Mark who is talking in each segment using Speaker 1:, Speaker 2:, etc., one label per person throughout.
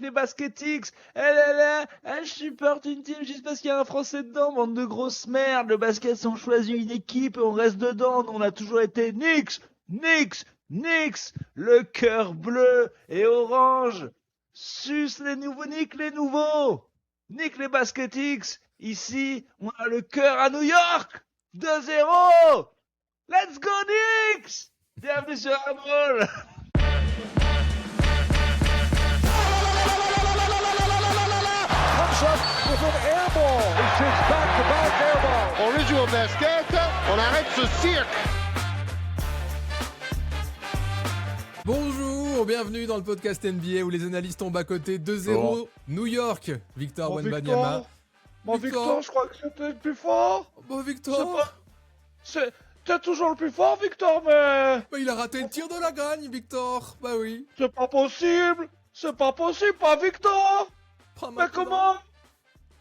Speaker 1: nique les Basketix. Je supporte une team juste parce qu'il y a un Français dedans, bande de grosses merdes. Le basket, on choisit une équipe et on reste dedans. Nous, on a toujours été Knicks, Knicks, Knicks. Le cœur bleu et orange. Suce les nouveaux, nique les nouveaux. Nique les Basketix. Ici, on a le cœur à New York. 2-0. Let's go Knicks. Bienvenue sur Airball.
Speaker 2: Comes up with an air ball. He shoots back-to-back air ball.
Speaker 3: Original basket, on arrête ce cirque.
Speaker 4: Bonjour, bienvenue dans le podcast NBA où les analystes ont bas-côté 2-0 New York. Victor Wembanyama.
Speaker 2: Victor, je crois que c'était le plus fort.
Speaker 4: Bon Victor.
Speaker 2: T'es toujours le plus fort, Victor, mais...
Speaker 4: Bah, il a raté le tir de la gagne, Victor. Bah oui.
Speaker 2: C'est pas possible, pas Victor. Mais comment?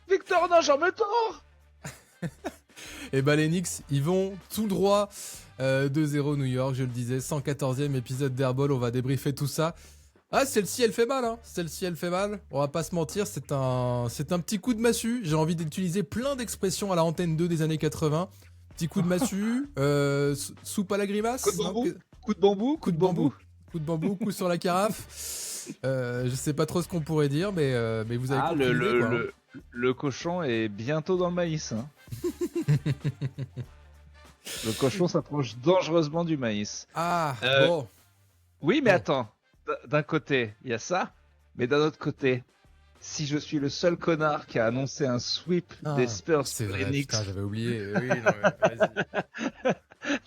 Speaker 2: Victor n'a jamais tort.
Speaker 4: Et bah les Knicks, ils vont tout droit 2-0 New York, je le disais, 114e épisode d'Airball, on va débriefer tout ça. Ah, celle-ci elle fait mal, hein. Celle-ci elle fait mal, on va pas se mentir, c'est un petit coup de massue. J'ai envie d'utiliser plein d'expressions à la antenne 2 des années 80. Petit coup de massue, soupe à la grimace.
Speaker 1: Coup de bambou,
Speaker 4: coup sur la carafe. Je sais pas trop ce qu'on pourrait dire, mais vous avez compris l'idée, quoi, hein.
Speaker 1: Le cochon est bientôt dans le maïs. Hein. Le cochon s'approche dangereusement du maïs.
Speaker 4: Ah, bon.
Speaker 1: Oui, mais
Speaker 4: Bon.
Speaker 1: attends. D'un côté, il y a ça. Mais d'un autre côté, si je suis le seul connard qui a annoncé un sweep des Spurs
Speaker 4: c'est
Speaker 1: sur
Speaker 4: vrai,
Speaker 1: les Knicks...
Speaker 4: putain, j'avais oublié. Oui, non, vas-y.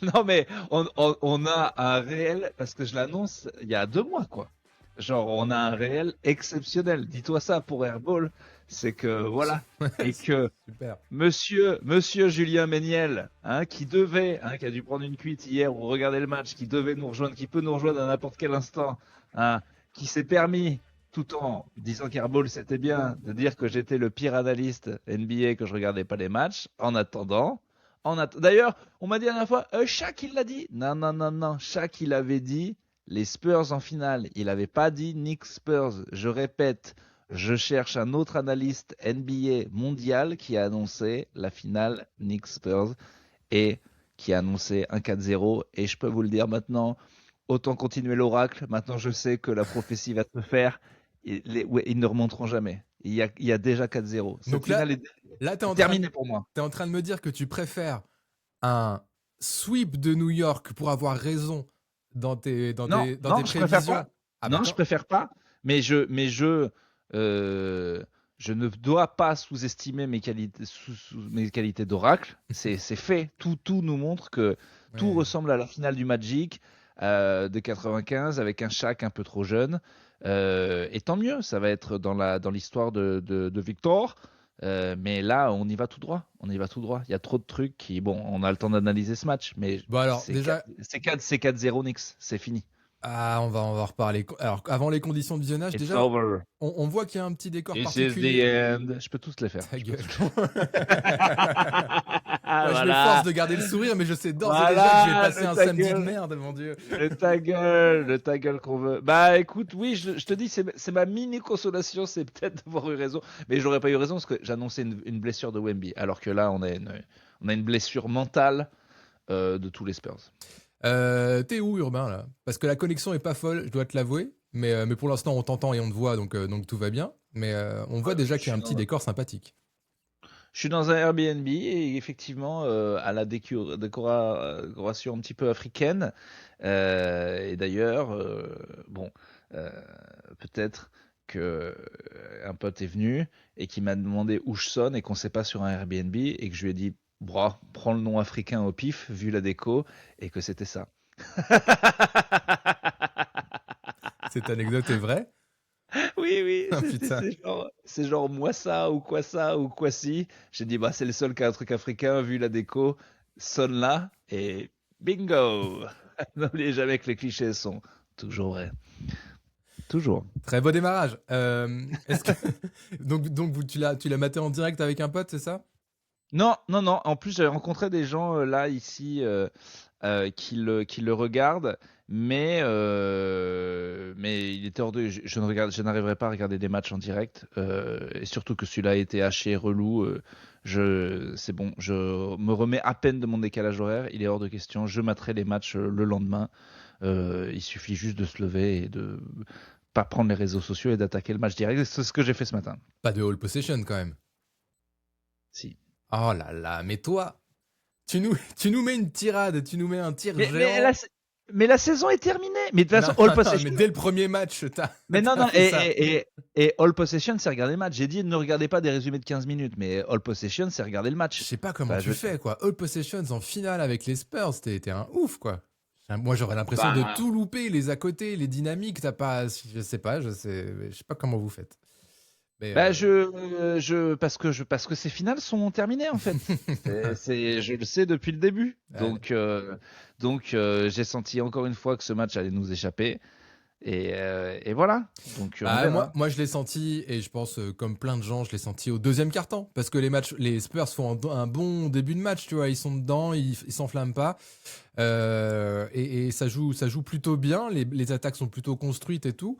Speaker 1: Non, mais on a un réel... Parce que je l'annonce il y a 2 mois, quoi. Genre, on a un réel exceptionnel. Dis-toi ça pour Airball. C'est que, voilà. Et que...
Speaker 4: Super.
Speaker 1: Monsieur Julien Méniel, hein, qui a dû prendre une cuite hier ou regarder le match, qui devait nous rejoindre, qui peut nous rejoindre à n'importe quel instant, hein, qui s'est permis, tout en disant qu'Airball c'était bien, de dire que j'étais le pire analyste NBA, que je regardais pas les matchs, D'ailleurs, on m'a dit la dernière fois, Shaq il l'a dit. Non, Shaq il avait dit les Spurs en finale. Il avait pas dit Knicks Spurs. Je répète, je cherche un autre analyste NBA mondial qui a annoncé la finale Knicks Spurs et qui a annoncé un 4-0. Et je peux vous le dire maintenant, autant continuer l'oracle. Maintenant, je sais que la prophétie va se faire. Ils ne remonteront jamais. Il y a déjà 4-0. Cette
Speaker 4: Donc là,
Speaker 1: finale est
Speaker 4: t'es
Speaker 1: terminée pour moi.
Speaker 4: T'es en train de me dire que tu préfères un sweep de New York pour avoir raison dans tes
Speaker 1: Non, je préfère
Speaker 4: prévisions.
Speaker 1: pas.
Speaker 4: Ah,
Speaker 1: Non,
Speaker 4: bah,
Speaker 1: je préfère pas. Mais je ne dois pas sous-estimer mes qualités d'oracle. C'est fait. Tout nous montre que tout
Speaker 4: Ouais.
Speaker 1: ressemble à la finale du Magic de 95 avec un Shaq un peu trop jeune. Et tant mieux, ça va être dans l'histoire de Victor. Mais là, on y va tout droit. Il y a trop de trucs qui... Bon, on a le temps d'analyser ce match, mais
Speaker 4: Bon, alors, déjà...
Speaker 1: c'est 4-0 Knicks. C'est fini.
Speaker 4: Ah, on va en reparler. Alors, avant les conditions de visionnage,
Speaker 1: It's
Speaker 4: déjà,
Speaker 1: over.
Speaker 4: on voit qu'il y a un petit décor
Speaker 1: This
Speaker 4: particulier.
Speaker 1: is the end. Je peux tous les faire.
Speaker 4: Ta gueule.
Speaker 1: Ah,
Speaker 4: Ouais, je m'efforce de garder le sourire, mais je sais d'ores et déjà que je vais passer un
Speaker 1: ta
Speaker 4: samedi de
Speaker 1: gueule.
Speaker 4: merde, mon Dieu.
Speaker 1: Le ta gueule qu'on veut. Bah écoute, oui, je te dis, c'est ma mini consolation, c'est peut-être d'avoir eu raison. Mais j'aurais pas eu raison parce que j'annonçais une blessure de Wemby. Alors que là, on a une blessure mentale de tous les Spurs.
Speaker 4: T'es où, Urbain, là? Parce que la connexion est pas folle, je dois te l'avouer. Mais pour l'instant, on t'entend et on te voit, donc tout va bien. Mais on voit déjà qu'il y a un petit décor sympathique.
Speaker 1: Je suis dans un Airbnb et effectivement à la décoration un petit peu africaine. Et d'ailleurs, peut-être que un pote est venu et qui m'a demandé où je sonne et qu'on sait pas sur un Airbnb et que je lui ai dit, prends le nom africain au pif vu la déco et que c'était ça.
Speaker 4: Cette anecdote est vraie?
Speaker 1: Oui,
Speaker 4: Ah, putain.
Speaker 1: c'est genre moi ça ou quoi si. J'ai dit c'est le seul qui a un truc africain vu la déco, sonne là et bingo. N'oubliez jamais que les clichés sont toujours vrais. Toujours.
Speaker 4: Très beau démarrage. Est-ce que... donc tu l'as maté en direct avec un pote, c'est ça?
Speaker 1: Non. En plus, j'avais rencontré des gens là ici qui le regardent, mais il était hors de. Je n'arriverai pas à regarder des matchs en direct, et surtout que celui-là a été haché, relou. C'est bon, je me remets à peine de mon décalage horaire. Il est hors de question. Je materai les matchs le lendemain. Il suffit juste de se lever et de pas prendre les réseaux sociaux et d'attaquer le match direct. C'est ce que j'ai fait ce matin.
Speaker 4: Pas de all possession quand même.
Speaker 1: Si.
Speaker 4: Oh là là, mais toi, tu nous mets une tirade, tu nous mets un tir géant.
Speaker 1: Mais la saison est terminée. Mais de toute façon,
Speaker 4: Non,
Speaker 1: all possession.
Speaker 4: mais dès le premier match,
Speaker 1: Mais non,
Speaker 4: t'as fait ça.
Speaker 1: et all possession, c'est regarder le match. J'ai dit ne regardez pas des résumés de 15 minutes, mais all possession, c'est regarder le
Speaker 4: Je
Speaker 1: match.
Speaker 4: sais pas comment tu fais, quoi. All possessions en finale avec les Spurs, t'es un ouf, quoi. Moi, j'aurais l'impression de tout louper, les à côté, les dynamiques, t'as pas... Je sais pas comment vous faites. Mais,
Speaker 1: parce que ces finales sont terminées en fait. Je le sais depuis le début. Donc j'ai senti encore une fois que ce match allait nous échapper. Et voilà. Donc
Speaker 4: moi, je l'ai senti, et je pense comme plein de gens, je l'ai senti au deuxième quart-temps, parce que les Spurs font un bon début de match, tu vois, ils sont dedans, ils s'enflamment pas, et ça joue plutôt bien, les attaques sont plutôt construites et tout.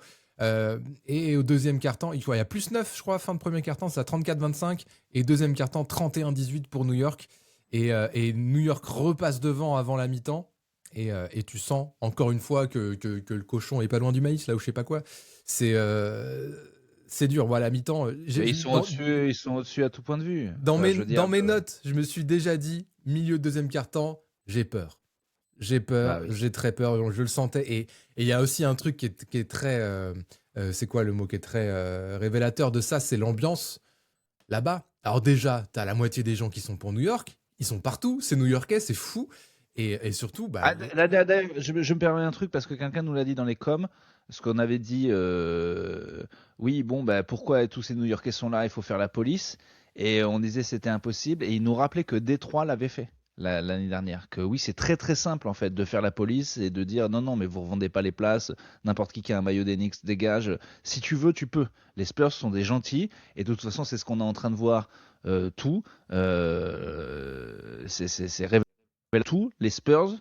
Speaker 4: Et au deuxième quart-temps, il y a plus 9, je crois, fin de premier quart-temps, c'est à 34-25, et deuxième quart-temps, 31-18 pour New York, et New York repasse devant avant la mi-temps. Et tu sens encore une fois que le cochon est pas loin du maïs, là, ou je sais pas quoi. C'est dur. Voilà, à mi-temps.
Speaker 1: Ils sont au-dessus à tout point de vue.
Speaker 4: Dans mes notes, je me suis déjà dit, milieu de deuxième quart-temps, j'ai peur. J'ai très peur. Je le sentais. Et il y a aussi un truc qui est très. C'est quoi le mot qui est très révélateur de ça? C'est l'ambiance là-bas. Alors, déjà, t'as la moitié des gens qui sont pour New York. Ils sont partout. C'est new-yorkais, c'est fou. Et surtout,
Speaker 1: je me permets un truc parce que quelqu'un nous l'a dit dans les coms, ce qu'on avait dit, oui, bon, pourquoi tous ces New-Yorkais sont là, il faut faire la police, et on disait c'était impossible, et il nous rappelait que Détroit l'avait fait l'année dernière, que oui, c'est très très simple en fait de faire la police et de dire non, mais vous revendez pas les places, n'importe qui a un maillot d'Enix dégage, si tu veux, tu peux. Les Spurs sont des gentils, et de toute façon, c'est ce qu'on est en train de voir c'est révélateur. Les Spurs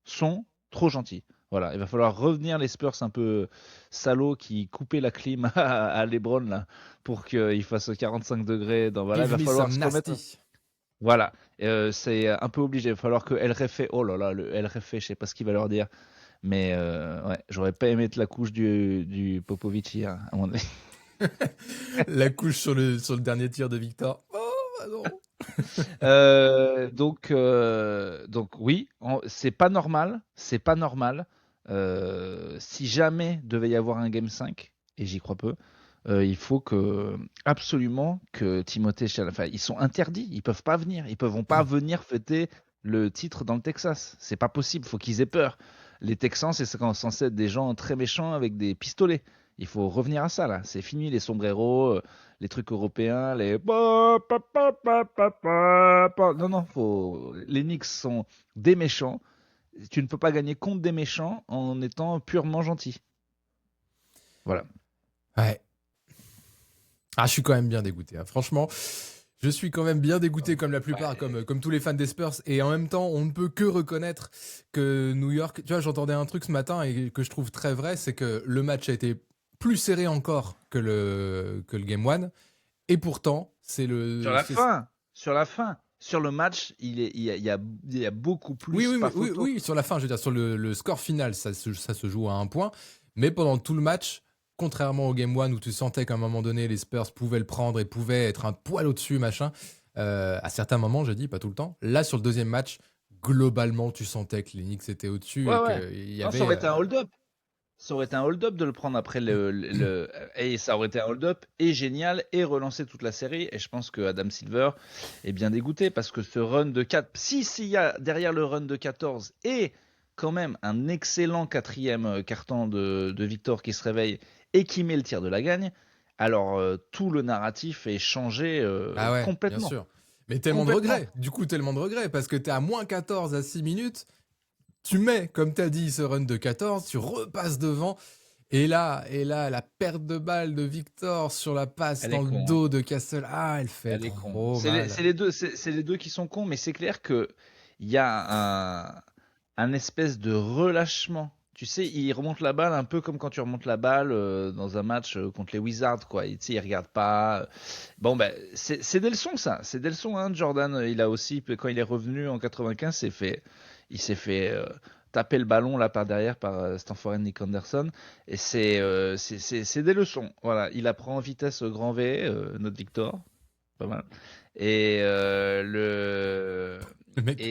Speaker 1: sont trop gentils. Voilà, il va falloir revenir les Spurs un peu salauds qui coupaient la clim à LeBron là pour qu'il fasse 45 degrés. Voilà, il va falloir se remettre. Voilà, c'est un peu obligé. Il va falloir que El Refe, oh là là, le El Refe, je sais pas ce qu'il va leur dire, mais ouais, j'aurais pas aimé mettre la couche du Popovic hier, à mon avis.
Speaker 4: La couche sur le dernier tir de Victor. Oh non.
Speaker 1: Donc oui, c'est pas normal. Si jamais devait y avoir un Game 5, et j'y crois peu, il faut absolument que Timothée Chalamet, ils sont interdits, ils peuvent pas venir, ils peuvent pas venir fêter le titre dans le Texas, c'est pas possible, faut qu'ils aient peur. Les Texans, c'est censé être des gens très méchants avec des pistolets. Il faut revenir à ça là, c'est fini les sombreros, les trucs européens, les non, les Knicks sont des méchants. Tu ne peux pas gagner contre des méchants en étant purement gentil. Voilà.
Speaker 4: Ouais. Ah, je suis quand même bien dégoûté. Hein. Franchement, je suis quand même bien dégoûté comme la plupart, comme tous les fans des Spurs. Et en même temps, on ne peut que reconnaître que New York... Tu vois, j'entendais un truc ce matin et que je trouve très vrai, c'est que le match a été plus serré encore que le Game 1. Et pourtant, c'est le...
Speaker 1: Sur la fin. Sur le match, il y a beaucoup plus.
Speaker 4: Oui, sur la fin, je veux dire, sur le score final, ça se joue à 1 point. Mais pendant tout le match, contrairement au Game 1 où tu sentais qu'à un moment donné, les Spurs pouvaient le prendre et pouvaient être un poil au-dessus, machin, à certains moments, je dis, pas tout le temps. Là, sur le deuxième match, globalement, tu sentais que les Knicks étaient au-dessus.
Speaker 1: Ça aurait été un hold-up. Ça aurait été un hold-up de le prendre après et ça aurait été un hold-up et génial et relancer toute la série. Et je pense que Adam Silver est bien dégoûté parce que ce run de 4, s'il y a derrière le run de 14 et quand même un excellent quatrième carton de Victor qui se réveille et qui met le tir de la gagne, alors tout le narratif est changé complètement.
Speaker 4: Bien sûr. Mais tellement de regrets. Du coup, tellement de regrets parce que t'es à moins 14 à 6 minutes. Tu mets, comme tu as dit, ce run de 14, tu repasses devant, et là, la perte de balle de Victor sur la passe dans le dos de Castle, elle fait trop mal.
Speaker 1: C'est les deux qui sont cons, mais c'est clair qu'il y a un espèce de relâchement Tu sais, il remonte la balle un peu comme quand tu remontes la balle dans un match contre les Wizards, quoi. Tu sais, il regarde pas. Bon, ben, c'est des leçons, ça. C'est des leçons, hein. Jordan, il a aussi, quand il est revenu en 95, il s'est fait taper le ballon là par derrière par Stanford Nick Anderson. Et c'est des leçons. Voilà, il apprend en vitesse grand V, notre Victor. Pas mal. Et
Speaker 4: Le mec,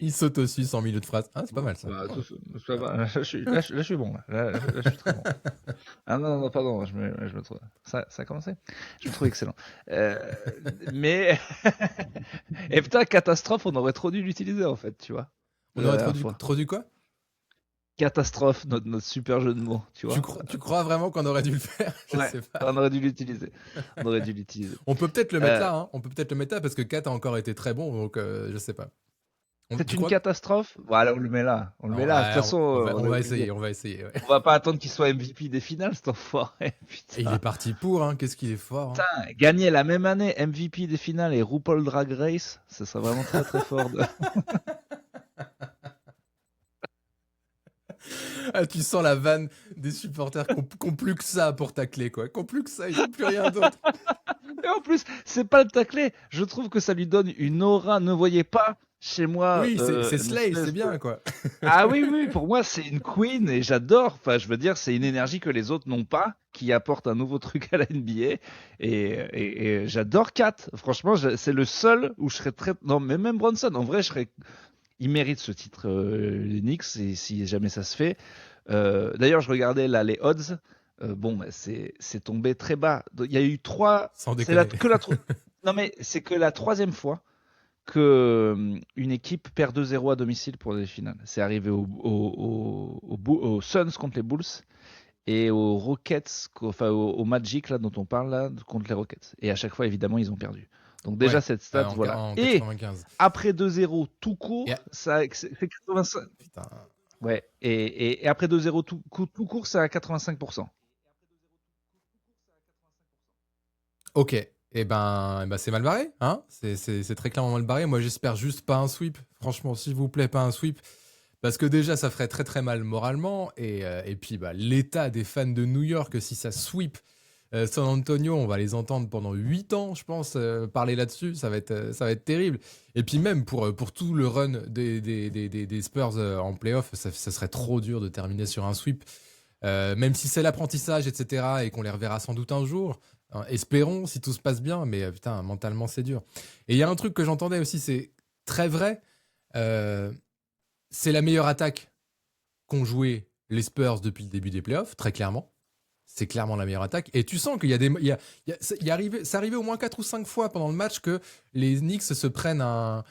Speaker 4: il s'auto-suce en milieu de phrase. Ah, c'est pas mal ça.
Speaker 1: Bah, ça va. Là, je suis bon. Là, je suis très bon. Ah non, pardon, je me trouve. Ça a commencé. Je me trouve excellent. Mais. Et putain, catastrophe, on aurait trop dû l'utiliser en fait, tu vois.
Speaker 4: On aurait trop du quoi?
Speaker 1: Catastrophe, notre super jeu de mots, tu vois.
Speaker 4: Tu crois vraiment qu'on aurait dû le faire? Je sais pas.
Speaker 1: On aurait dû l'utiliser.
Speaker 4: On peut peut-être le mettre là, hein. On peut peut-être le mettre là parce que Kat a encore été très bon, donc je sais pas.
Speaker 1: C'est une catastrophe. Voilà, on le met là. De toute façon,
Speaker 4: on va essayer. Ouais.
Speaker 1: On va pas attendre qu'il soit MVP des finales, cet enfoiré.
Speaker 4: Et il est parti pour, hein. Qu'est-ce qu'il est fort.
Speaker 1: Putain, gagner la même année MVP des finales et RuPaul Drag Race, ça serait vraiment très très fort.
Speaker 4: Ah, tu sens la vanne des supporters qui ont plus que ça pour tacler, quoi. Qui ont plus que ça, ils n'ont plus rien d'autre.
Speaker 1: Et en plus, c'est pas le tacler. Je trouve que ça lui donne une aura. Ne voyez pas chez moi.
Speaker 4: Oui, c'est Slay, c'est bien, quoi.
Speaker 1: Ah oui, pour moi, c'est une queen et j'adore. Enfin, je veux dire, c'est une énergie que les autres n'ont pas, qui apporte un nouveau truc à la NBA. Et j'adore Kat. Franchement, c'est le seul où je serais très. Non, mais même Bronson, en vrai, il mérite ce titre, les Knicks, si jamais ça se fait. D'ailleurs, je regardais là les odds. Bon, bah, c'est tombé très bas. Il y a eu 3.
Speaker 4: Sans déconner.
Speaker 1: Non, mais c'est que la troisième fois que une équipe perd 2-0 à domicile pour les finales. C'est arrivé aux Suns contre les Bulls et aux Rockets, enfin au Magic là dont on parle là contre les Rockets. Et à chaque fois, évidemment, ils ont perdu. Donc déjà cette stat, voilà.
Speaker 4: En
Speaker 1: et
Speaker 4: 95.
Speaker 1: après 2-0 tout court, c'est 85.
Speaker 4: Putain.
Speaker 1: Ouais. Et après 2-0 tout court, c'est à 85%.
Speaker 4: Ok. Eh ben c'est mal barré, hein. C'est très clairement mal barré. Moi, j'espère juste pas un sweep. Franchement, s'il vous plaît, pas un sweep. Parce que déjà, ça ferait très très mal moralement. Et puis, l'état des fans de New York, si ça sweep San Antonio, on va les entendre pendant 8 ans, je pense, parler là-dessus. Ça va être terrible. Et puis même pour tout le run des Spurs en playoff, ça serait trop dur de terminer sur un sweep. Même si c'est l'apprentissage, etc. et qu'on les reverra sans doute un jour. Hein, espérons si tout se passe bien, mais putain, mentalement, c'est dur. Et il y a un truc que j'entendais aussi, c'est très vrai. C'est la meilleure attaque qu'ont joué les Spurs depuis le début des playoffs, très clairement. C'est clairement la meilleure attaque. Et tu sens qu'il y a c'est arrivé au moins 4 ou 5 fois pendant le match que les Knicks se prennent un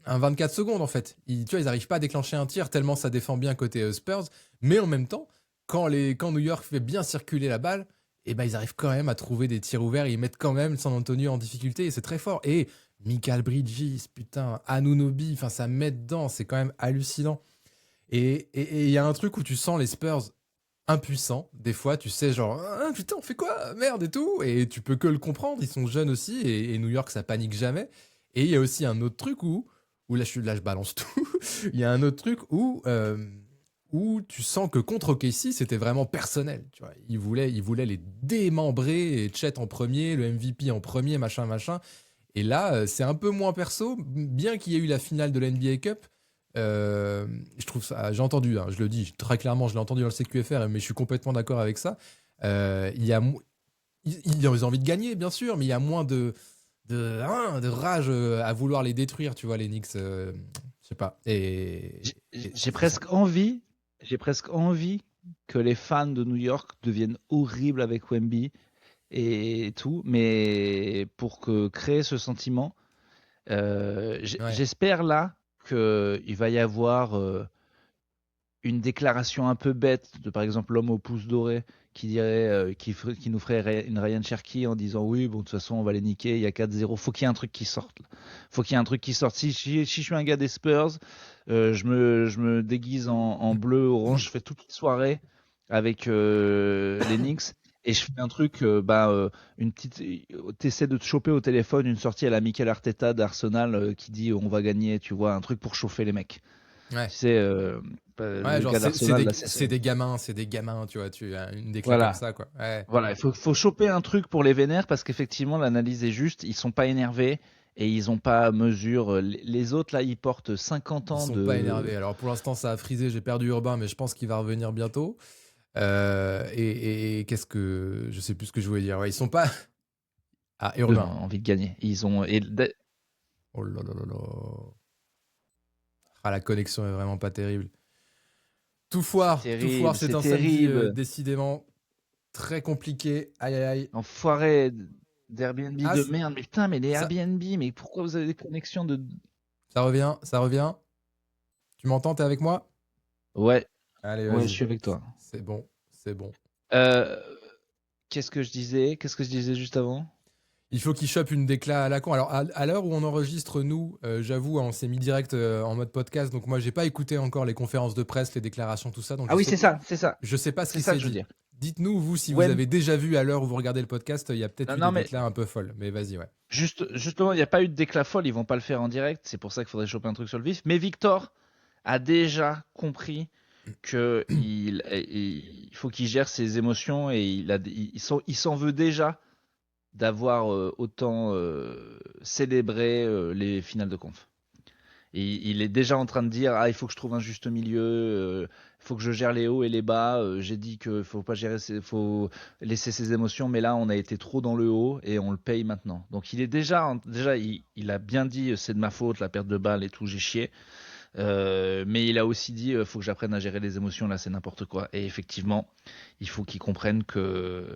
Speaker 4: 24 secondes, en fait. Tu vois, ils n'arrivent pas à déclencher un tir tellement ça défend bien côté Spurs. Mais en même temps, quand New York fait bien circuler la balle, eh ben, ils arrivent quand même à trouver des tirs ouverts. Ils mettent quand même San Antonio en difficulté et c'est très fort. Et Michael Bridges, putain, Anunoby, enfin, ça met dedans. C'est quand même hallucinant. Et il y a un truc où tu sens les Spurs impuissants. Des fois, tu sais, genre, ah, putain, on fait quoi? Merde et tout. Et tu peux que le comprendre. Ils sont jeunes aussi. Et New York, ça panique jamais. Et il y a aussi un autre truc où là, je balance tout. Il y a un autre truc où tu sens que contre OKC, c'était vraiment personnel. Tu vois, ils voulaient les démembrer. Et Chet en premier, le MVP en premier, machin. Et là, c'est un peu moins perso. Bien qu'il y ait eu la finale de l'NBA Cup, je trouve ça, j'ai entendu, hein, je le dis très clairement, je l'ai entendu dans le CQFR, mais je suis complètement d'accord avec ça. Ils ont envie de gagner, bien sûr, mais il y a moins de rage à vouloir les détruire, tu vois, les Knicks. Je sais pas.
Speaker 1: J'ai presque envie que les fans de New York deviennent horribles avec Wemby et tout, mais pour créer ce sentiment, j'espère là qu'il va y avoir une déclaration un peu bête de, par exemple, l'homme au pouce doré qui dirait, qui nous ferait une Ryan Cherky en disant oui, bon, de toute façon, on va les niquer, il y a 4-0. Faut qu'il y ait un truc qui sorte. Faut qu'il y ait un truc qui sorte. Si je suis un gars des Spurs, je me déguise en bleu, orange, je fais toute la soirée avec les Knicks. Et je fais un truc, une petite. T'essaies de te choper au téléphone une sortie à la Mikel Arteta d'Arsenal qui dit on va gagner, tu vois, un truc pour chauffer les mecs.
Speaker 4: Ouais.
Speaker 1: Tu sais,
Speaker 4: Ouais,
Speaker 1: le
Speaker 4: genre
Speaker 1: gars d'Arsenal, là,
Speaker 4: c'est des gamins, tu vois, tu as une déclat
Speaker 1: Voilà.
Speaker 4: comme ça, quoi. Ouais.
Speaker 1: Voilà, il faut choper un truc pour les vénères parce qu'effectivement l'analyse est juste, ils sont pas énervés et ils ont pas à mesure. Les autres là, ils portent 50
Speaker 4: Ils
Speaker 1: ans
Speaker 4: sont pas
Speaker 1: de.
Speaker 4: énervés. Alors pour l'instant, ça a frisé, j'ai perdu Urbain, mais je pense qu'il va revenir bientôt. Et qu'est-ce que... Je sais plus ce que je voulais dire. Ouais, ils sont pas... Ah, Urbain.
Speaker 1: Envie de gagner. Ils ont.
Speaker 4: Oh là là là là. Ah, la connexion est vraiment pas terrible. Tout foire, c'est un samedi
Speaker 1: terrible.
Speaker 4: décidément très compliqué. Aïe aïe aïe.
Speaker 1: Enfoiré d'Airbnb
Speaker 4: Ah,
Speaker 1: de merde. Mais putain, mais les
Speaker 4: ça-
Speaker 1: Airbnb, mais pourquoi vous avez des connexions de.
Speaker 4: Ça revient, ça revient. Tu m'entends, t'es avec moi?
Speaker 1: Ouais,
Speaker 4: Allez,
Speaker 1: ouais, je
Speaker 4: vas-y.
Speaker 1: suis avec toi.
Speaker 4: C'est bon, c'est bon.
Speaker 1: Euh, Qu'est-ce que je disais juste avant?
Speaker 4: Il faut qu'il chope une décla à la con. Alors, à l'heure où on enregistre, nous, j'avoue, on s'est mis direct en mode podcast. Donc, moi, j'ai pas écouté encore les conférences de presse, les déclarations, tout ça. Donc,
Speaker 1: Ah oui, c'est ça, c'est ça.
Speaker 4: Je sais pas ce
Speaker 1: C'est
Speaker 4: qui
Speaker 1: ça
Speaker 4: s'est
Speaker 1: que je veux
Speaker 4: dit.
Speaker 1: dire.
Speaker 4: Dites-nous, vous, si vous
Speaker 1: Ouais.
Speaker 4: avez déjà vu à l'heure où vous regardez le podcast, il y a peut-être eu
Speaker 1: Non,
Speaker 4: des
Speaker 1: mais-
Speaker 4: déclats un peu folles. Mais vas-y, ouais.
Speaker 1: Justement, il n'y a pas eu de déclat folle, ils vont pas le faire en direct, c'est pour ça qu'il faudrait choper un truc sur le vif. Mais Victor a déjà compris que il faut qu'il gère ses émotions et il s'en veut déjà d'avoir autant célébré les finales de conf. Et il est déjà en train de dire il faut que je trouve un juste milieu, il faut que je gère les hauts et les bas. J'ai dit que faut pas gérer, faut laisser ses émotions, mais là on a été trop dans le haut et on le paye maintenant. Donc il est déjà, il a bien dit c'est de ma faute la perte de balle et tout, j'ai chié. Mais il a aussi dit faut que j'apprenne à gérer les émotions, là c'est n'importe quoi. Et effectivement, il faut qu'il comprenne que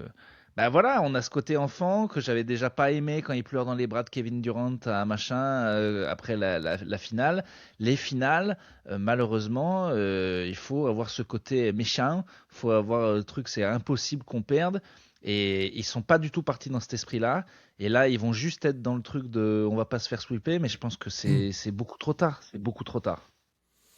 Speaker 1: bah voilà, on a ce côté enfant que j'avais déjà pas aimé quand il pleure dans les bras de Kevin Durant à machin après la finale. Les finales, malheureusement, il faut avoir ce côté méchant, il faut avoir le truc, c'est impossible qu'on perde. Et ils sont pas du tout partis dans cet esprit-là. Et là, ils vont juste être dans le truc de on va pas se faire sweeper, mais je pense que c'est beaucoup trop tard. C'est beaucoup trop tard.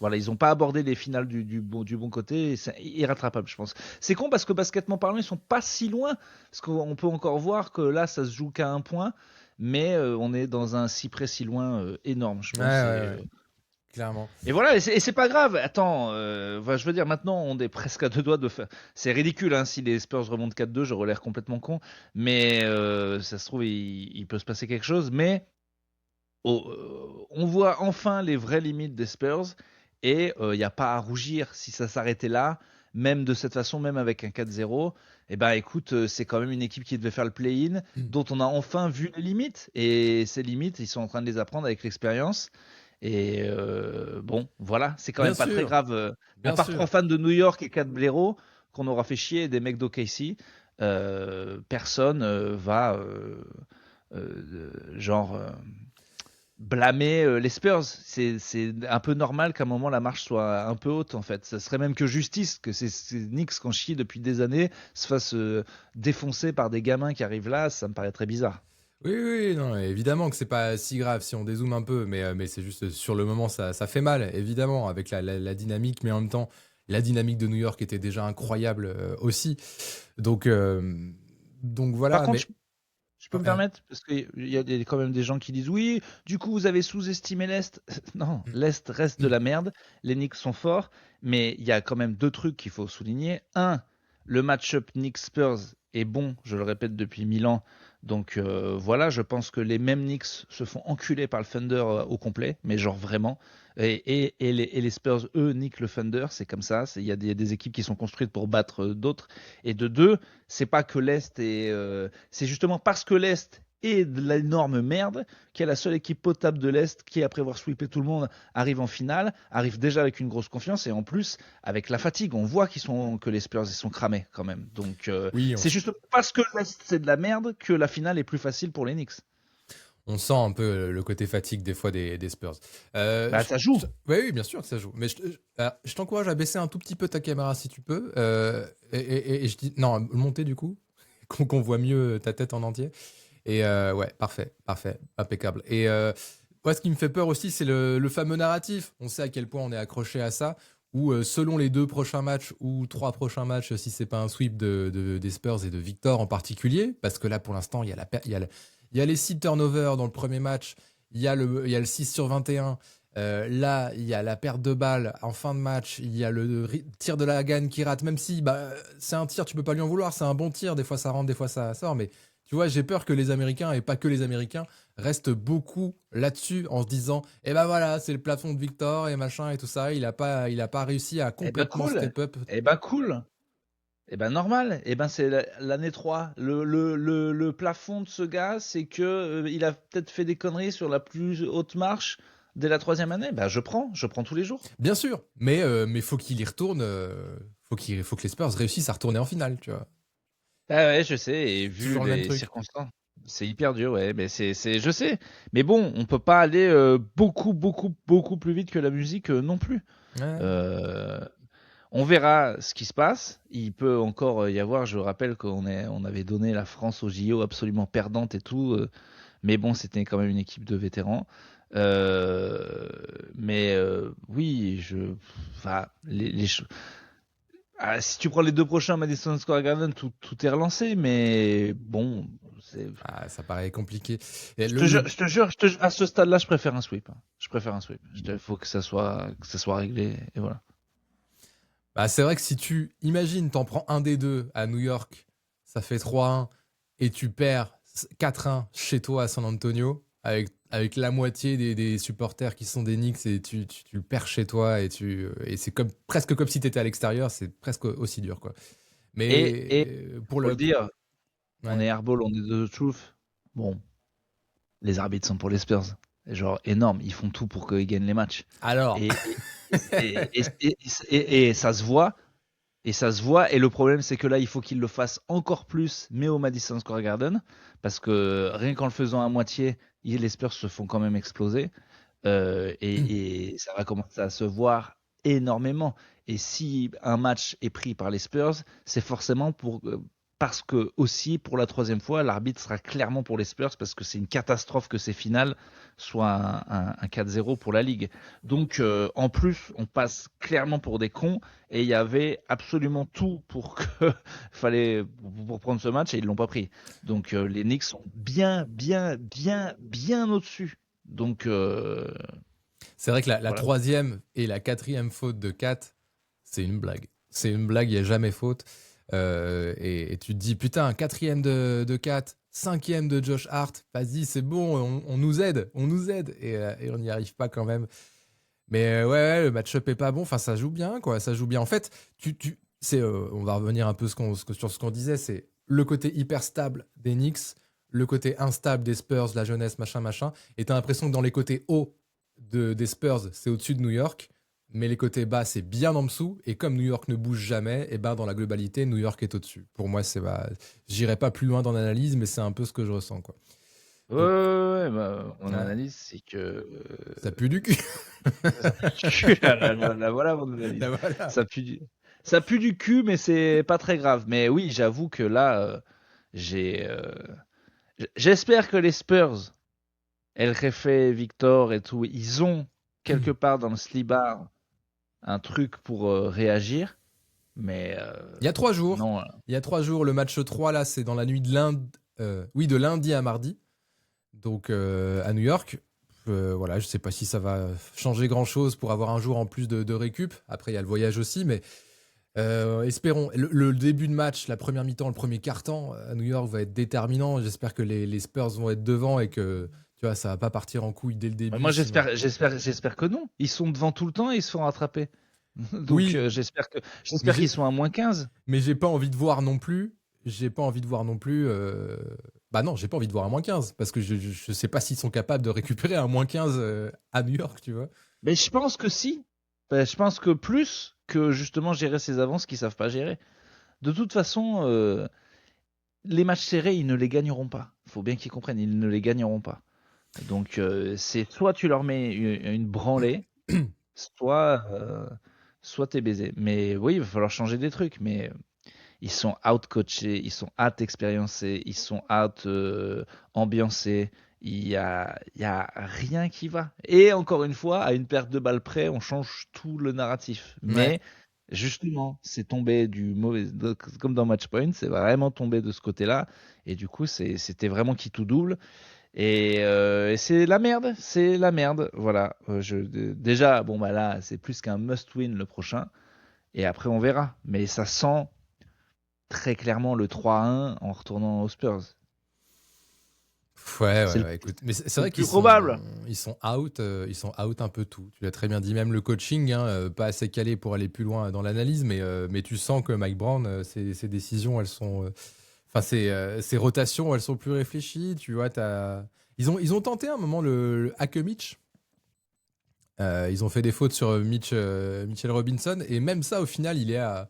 Speaker 1: Voilà, ils n'ont pas abordé les finales du bon côté, et c'est irrattrapable, je pense. C'est con parce que baskettement parlant, ils sont pas si loin, parce qu'on peut encore voir que là, ça se joue qu'à un point, mais on est dans un si près si loin énorme, je pense.
Speaker 4: Ouais. Clairement.
Speaker 1: Et voilà, et c'est pas grave. Attends, je veux dire, maintenant, on est presque à deux doigts de faire. C'est ridicule, hein, si les Spurs remontent 4-2, j'aurais l'air complètement con, mais ça se trouve, il peut se passer quelque chose, mais on voit enfin les vraies limites des Spurs et il n'y a pas à rougir si ça s'arrêtait là, même de cette façon, même avec un 4-0. Eh ben écoute, c'est quand même une équipe qui devait faire le play-in, dont on a enfin vu les limites. Et ces limites, ils sont en train de les apprendre avec l'expérience. Et bon, voilà, c'est quand
Speaker 4: Bien
Speaker 1: même pas
Speaker 4: sûr.
Speaker 1: très grave.
Speaker 4: Bien
Speaker 1: À part
Speaker 4: sûr.
Speaker 1: 3 fans de New York et 4 blaireaux qu'on aura fait chier, et des mecs d'OKC, personne va blâmer les Spurs. C'est un peu normal qu'à un moment la marche soit un peu haute en fait. Ça serait même que justice que ces Knicks qu'on chie depuis des années se fassent défoncer par des gamins qui arrivent là. Ça me paraît très bizarre.
Speaker 4: Oui, non, évidemment que c'est pas si grave si on dézoome un peu, mais c'est juste sur le moment ça fait mal, évidemment, avec la dynamique, mais en même temps, la dynamique de New York était déjà incroyable aussi. Donc voilà.
Speaker 1: Par contre,
Speaker 4: mais...
Speaker 1: je peux me permettre, parce qu'il y a quand même des gens qui disent oui, du coup vous avez sous-estimé l'Est. Non, l'Est reste de la merde, les Knicks sont forts, mais il y a quand même deux trucs qu'il faut souligner. Un, le match-up Knicks-Spurs est bon, je le répète depuis 1000 ans, donc voilà, je pense que les mêmes Knicks se font enculer par le Thunder au complet, mais genre vraiment. Et les Spurs, eux, niquent le Thunder, c'est comme ça. Il y a des équipes qui sont construites pour battre d'autres. Et de deux, c'est pas que l'Est est. C'est justement parce que l'Est est de l'énorme merde qu'il y a la seule équipe potable de l'Est qui, après avoir sweepé tout le monde, arrive en finale, arrive déjà avec une grosse confiance et en plus avec la fatigue. On voit que les Spurs ils sont cramés quand même. Donc c'est juste parce que l'Est c'est de la merde que la finale est plus facile pour les Knicks.
Speaker 4: On sent un peu le côté fatigue des fois des Spurs.
Speaker 1: Ça joue.
Speaker 4: Oui, bien sûr que ça joue. Mais je t'encourage à baisser un tout petit peu ta caméra si tu peux. Et je dis non, monter du coup, qu'on voit mieux ta tête en entier. Et ouais, parfait, impeccable. Et ce qui me fait peur aussi, c'est le fameux narratif. On sait à quel point on est accroché à ça. Où selon les 2 prochains matchs ou 3 prochains matchs, si c'est pas un sweep des Spurs et de Victor en particulier, parce que là pour l'instant il y a les 6 turnovers dans le premier match, il y a le 6 sur 21 Là, il y a la perte de balle en fin de match, il y a le tir de la Hagan qui rate, même si c'est un tir, tu peux pas lui en vouloir, c'est un bon tir, des fois ça rentre, des fois ça sort, mais tu vois, j'ai peur que les Américains, et pas que les Américains, restent beaucoup là-dessus en se disant, eh ben voilà, c'est le plafond de Victor et machin et tout ça, il a pas réussi à complètement step up.
Speaker 1: Cool. Normal. C'est l'année 3. Le plafond de ce gars, c'est que il a peut-être fait des conneries sur la plus haute marche dès la 3e année. Je prends tous les jours.
Speaker 4: Bien sûr, mais faut qu'il y retourne, faut que les Spurs réussissent à retourner en finale, tu vois.
Speaker 1: Ah ouais, je sais, et vu
Speaker 4: Toujours le même
Speaker 1: les
Speaker 4: truc.
Speaker 1: circonstances, c'est hyper dur, ouais, mais je sais. Mais bon, on peut pas aller beaucoup plus vite que la musique non plus.
Speaker 4: Ouais.
Speaker 1: On verra ce qui se passe. Il peut encore y avoir, je rappelle on avait donné la France au JO absolument perdante et tout, mais bon, c'était quand même une équipe de vétérans. Oui, les choses. Si tu prends les 2 prochains Madison Square Garden, tout est relancé, mais bon,
Speaker 4: ça paraît compliqué. Et
Speaker 1: je te jure, à ce stade-là, je préfère un sweep. Il faut que ça soit réglé, et voilà.
Speaker 4: C'est vrai que si tu imagines, t'en prends un des deux à New York, ça fait 3-1, et tu perds 4-1 chez toi à San Antonio, avec la moitié des supporters qui sont des Knicks, et tu le perds chez toi, et c'est presque comme si t'étais à l'extérieur, c'est presque aussi dur, quoi. Mais
Speaker 1: et
Speaker 4: pour
Speaker 1: le dire,
Speaker 4: ouais.
Speaker 1: On est airball, on est the truth. Bon, les arbitres sont pour les Spurs. Genre énorme, ils font tout pour qu'ils gagnent les matchs.
Speaker 4: Alors,
Speaker 1: et ça se voit. Et ça se voit, et le problème c'est que là il faut qu'il le fasse encore plus, mais au Madison Square Garden, parce que rien qu'en le faisant à moitié, les Spurs se font quand même exploser, et ça va commencer à se voir énormément. Et si un match est pris par les Spurs, c'est forcément parce que aussi pour la 3e fois, l'arbitre sera clairement pour les Spurs, parce que c'est une catastrophe que ces finales soient un 4-0 pour la Ligue. Donc en plus, on passe clairement pour des cons, et il y avait absolument tout pour prendre ce match, et ils l'ont pas pris. Donc les Knicks sont bien au-dessus. Donc
Speaker 4: c'est vrai que la
Speaker 1: voilà.
Speaker 4: 3e et la 4e faute de Kat, c'est une blague. C'est une blague, il n'y a jamais faute. Et tu te dis, putain, 4e de Kat, 5e de Josh Hart, vas-y, c'est bon, on nous aide, et on n'y arrive pas quand même. Mais ouais, le match-up est pas bon, enfin, ça joue bien, quoi, ça joue bien. En fait, on va revenir un peu sur ce qu'on disait, c'est le côté hyper stable des Knicks, le côté instable des Spurs, la jeunesse, machin, et t'as l'impression que dans les côtés hauts des Spurs, c'est au-dessus de New York, mais les côtés bas, c'est bien en dessous, et comme New York ne bouge jamais, et dans la globalité, New York est au-dessus. Pour moi, j'irai pas plus loin dans l'analyse, mais c'est un peu ce que je ressens, quoi.
Speaker 1: Mon analyse, c'est que
Speaker 4: ça pue du cul.
Speaker 1: Voilà mon analyse.
Speaker 4: Voilà.
Speaker 1: Ça pue du cul, mais c'est pas très grave. Mais oui, j'avoue que là, j'espère que les Spurs, El Jefe, Victor et tout, ils ont quelque part dans le slibard un truc pour réagir. Mais
Speaker 4: il y a 3 jours.
Speaker 1: Non,
Speaker 4: il y a 3 jours, le match 3 là, c'est dans la nuit de lundi à mardi. Donc à New York. Voilà, je sais pas si ça va changer grand chose pour avoir un jour en plus de récup. Après, il y a le voyage aussi, mais espérons. Le début de match, la première mi-temps, le premier quart-temps à New York va être déterminant. J'espère que les Spurs vont être devant et que tu vois, ça va pas partir en couille dès le début.
Speaker 1: Moi, j'espère que non. Ils sont devant tout le temps et ils se font rattraper. Donc
Speaker 4: oui.
Speaker 1: J'espère qu'ils sont à -15.
Speaker 4: Mais j'ai pas envie de voir non plus. Non, j'ai pas envie de voir à -15 parce que je sais pas s'ils sont capables de récupérer un -15 à New York, tu vois.
Speaker 1: Mais je pense que si. Je pense que plus que justement gérer ces avances qu'ils savent pas gérer. De toute façon, les matchs serrés, ils ne les gagneront pas. Il faut bien qu'ils comprennent, ils ne les gagneront pas. Donc c'est soit tu leur mets une branlée, soit t'es baisé. Mais oui, il va falloir changer des trucs. Mais ils sont out-coachés, ils sont out-expériencés, ils sont out-ambiancés. Il y a rien qui va. Et encore une fois, à une perte de balle près, on change tout le narratif. Mais Justement, c'est tombé du mauvais, comme dans Matchpoint, c'est vraiment tombé de ce côté-là. Et du coup, c'était vraiment qui tout double. Et c'est la merde, c'est la merde. Voilà. Déjà, bon, bah là, c'est plus qu'un must-win le prochain. Et après, on verra. Mais ça sent très clairement le 3-1 en retournant aux Spurs.
Speaker 4: Ouais, écoute, mais c'est vrai qu'ils
Speaker 1: probable.
Speaker 4: Ils sont out un peu tout. Tu l'as très bien dit, même le coaching, hein, pas assez calé pour aller plus loin dans l'analyse, mais tu sens que Mike Brown, ses décisions, elles sont, ses rotations, elles sont plus réfléchies. Tu vois, ils ont tenté un moment le Hackemich. Ils ont fait des fautes sur Mitchell Robinson, et même ça, au final, il est à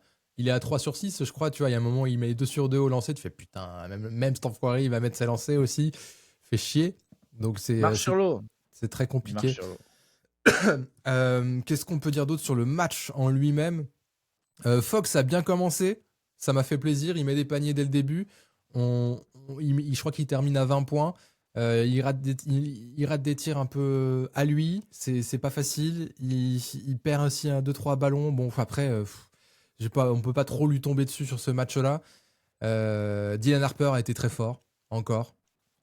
Speaker 4: 3 sur 6, je crois. Tu vois, il y a un moment, il met 2 sur 2 au lancer. Tu fais putain, même cet enfoiré, il va mettre ses lancers aussi. Fait chier. Donc c'est très compliqué. Qu'est-ce qu'on peut dire d'autre sur le match en lui-même? Fox a bien commencé. Ça m'a fait plaisir. Il met des paniers dès le début. Je crois qu'il termine à 20 points. Il rate des tirs un peu à lui. C'est pas facile. Il perd aussi 2-3 ballons. Bon, après, on peut pas trop lui tomber dessus sur ce match-là. Dylan Harper a été très fort, encore.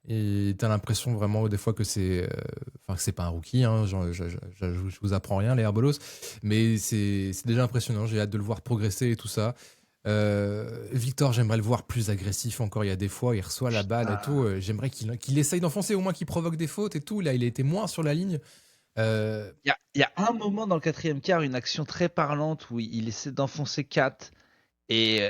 Speaker 4: Et t'as l'impression vraiment des fois que c'est pas un rookie, hein, je vous apprends rien les Herbolos, mais c'est déjà impressionnant. J'ai hâte de le voir progresser et tout ça. Victor, j'aimerais le voir plus agressif encore. Il y a des fois il reçoit la balle et tout, j'aimerais qu'il essaye d'enfoncer, au moins qu'il provoque des fautes et tout. Là il a été moins sur la ligne.
Speaker 1: Il y a un moment dans le 4e quart, une action très parlante où il essaie d'enfoncer Kat et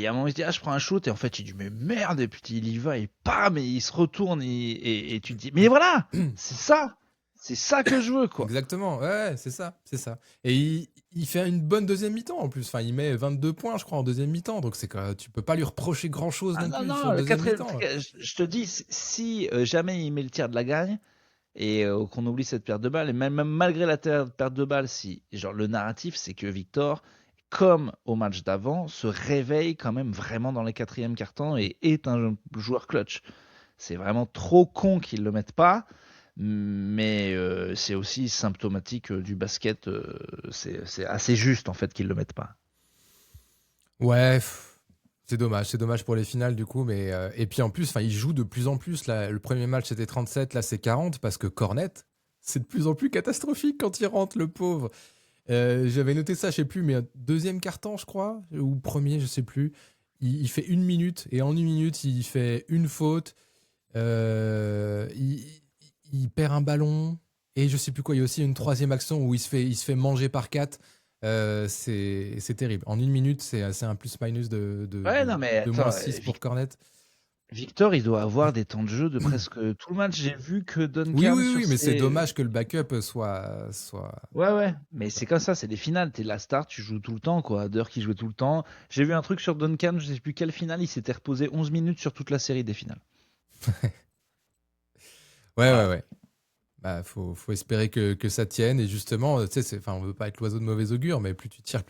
Speaker 1: à un moment il se dit je prends un shoot, et en fait il dit mais merde, et puis il y va et pam, et il se retourne et tu te dis mais voilà, c'est ça que je veux, quoi.
Speaker 4: Exactement, ouais, c'est ça. Et il fait une bonne deuxième mi-temps en plus. Enfin, il met 22 points, je crois, en deuxième mi-temps. Donc tu peux pas lui reprocher grand-chose non plus sur le deuxième mi-temps.
Speaker 1: Je te dis, si jamais il met le tir de la gagne et qu'on oublie cette perte de balle, et même malgré la perte de balle, si genre le narratif c'est que Victor, comme au match d'avant, se réveille quand même vraiment dans les 4e quart-temps et est un joueur clutch. C'est vraiment trop con qu'ils le mettent pas, mais c'est aussi symptomatique du basket. C'est assez juste en fait qu'ils le mettent pas.
Speaker 4: Ouais, c'est dommage pour les finales du coup, mais et puis en plus, il joue de plus en plus. Là, le premier match c'était 37, là c'est 40 parce que Cornet, c'est de plus en plus catastrophique quand il rentre, le pauvre. J'avais noté ça, je sais plus, mais deuxième quart-temps, je crois, ou premier, je sais plus. Il fait 1 minute, et en 1 minute, il fait une faute. Il perd un ballon, et je sais plus quoi. Il y a aussi une 3e action où il se fait manger par 4. C'est terrible. En 1 minute, c'est un plus-minus de moins 6 pour Cornet.
Speaker 1: Victor, il doit avoir des temps de jeu de presque tout le match. J'ai vu que Duncan.
Speaker 4: Oui, mais c'est dommage que le backup soit.
Speaker 1: Ouais, mais c'est comme ça, c'est des finales. T'es la star, tu joues tout le temps, quoi. D'heure qui jouait tout le temps. J'ai vu un truc sur Duncan, je sais plus quelle finale, il s'était reposé 11 minutes sur toute la série des finales.
Speaker 4: Ouais. Bah, faut espérer que ça tienne. Et justement, tu sais, on veut pas être l'oiseau de mauvais augure, mais plus tu tires.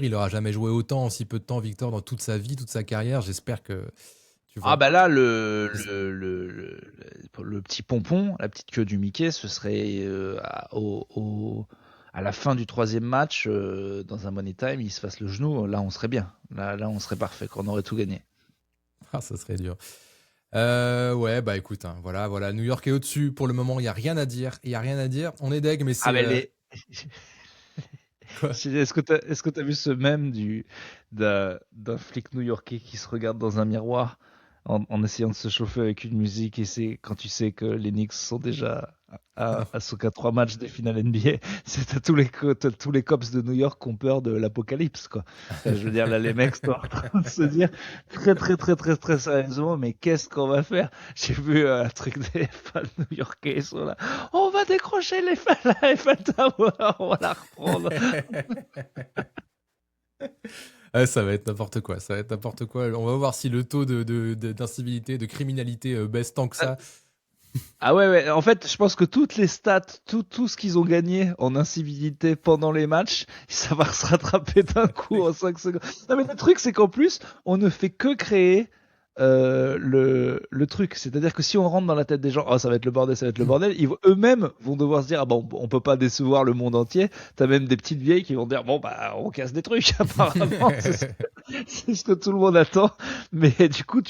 Speaker 4: Il aura jamais joué autant en si peu de temps, Victor, dans toute sa vie, toute sa carrière. J'espère que.
Speaker 1: Là, le petit pompon, la petite queue du Mickey, ce serait à la fin du 3e match, dans un money time, il se fasse le genou. Là, on serait bien. Là, on serait parfait, qu'on aurait tout gagné.
Speaker 4: Ah, ça serait dur. Ouais, bah écoute, hein, voilà. New York est au-dessus. Pour le moment, il n'y a rien à dire. On est deg, mais c'est...
Speaker 1: Est-ce que t'as vu ce mème d'un flic new-yorkais qui se regarde dans un miroir en essayant de se chauffer avec une musique, et c'est quand tu sais que les Knicks sont déjà à 3 matchs des finales NBA, c'est tous les cops de New York qui ont peur de l'apocalypse, quoi. Je veux dire, là, les mecs sont en train de se dire très très très très très sérieusement, mais qu'est-ce qu'on va faire? J'ai vu un truc des fans new-yorkais, ils sont là, on va décrocher la Eiffel Tower, on va la reprendre.
Speaker 4: Ça va être n'importe quoi. On va voir si le taux d'incivilité, de criminalité baisse tant que ça.
Speaker 1: Ah ouais. En fait, je pense que toutes les stats, tout ce qu'ils ont gagné en incivilité pendant les matchs, ça va se rattraper d'un coup en 5 secondes. Non, mais le truc, c'est qu'en plus, on ne fait que créer le truc. C'est-à-dire que si on rentre dans la tête des gens, oh ça va être le bordel, ça va être le bordel, eux-mêmes vont devoir se dire, ah bon, on peut pas décevoir le monde entier. T'as même des petites vieilles qui vont dire, bon bah on casse des trucs apparemment. C'est ce que tout le monde attend. Mais du coup,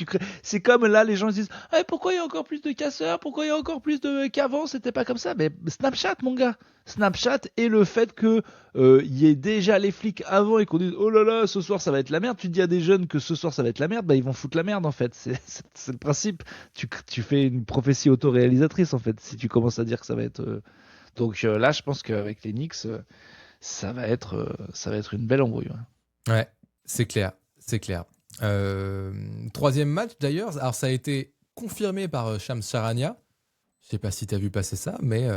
Speaker 1: c'est comme là, les gens se disent, ah, pourquoi il y a encore plus de casseurs, pourquoi il y a encore plus de qu'avant, c'était pas comme ça. Mais Snapchat, mon gars. Snapchat et le fait que y ait déjà les flics avant et qu'on dise oh là là ce soir ça va être la merde, tu dis à des jeunes que ce soir ça va être la merde, bah ils vont foutre la merde en fait, c'est le principe, tu fais une prophétie autoréalisatrice en fait si tu commences à dire que ça va être donc là je pense qu'avec les Knicks ça va être une belle embrouille.
Speaker 4: Ouais, c'est clair. Troisième match d'ailleurs, alors ça a été confirmé par Shams Charania, je sais pas si t'as vu passer ça, mais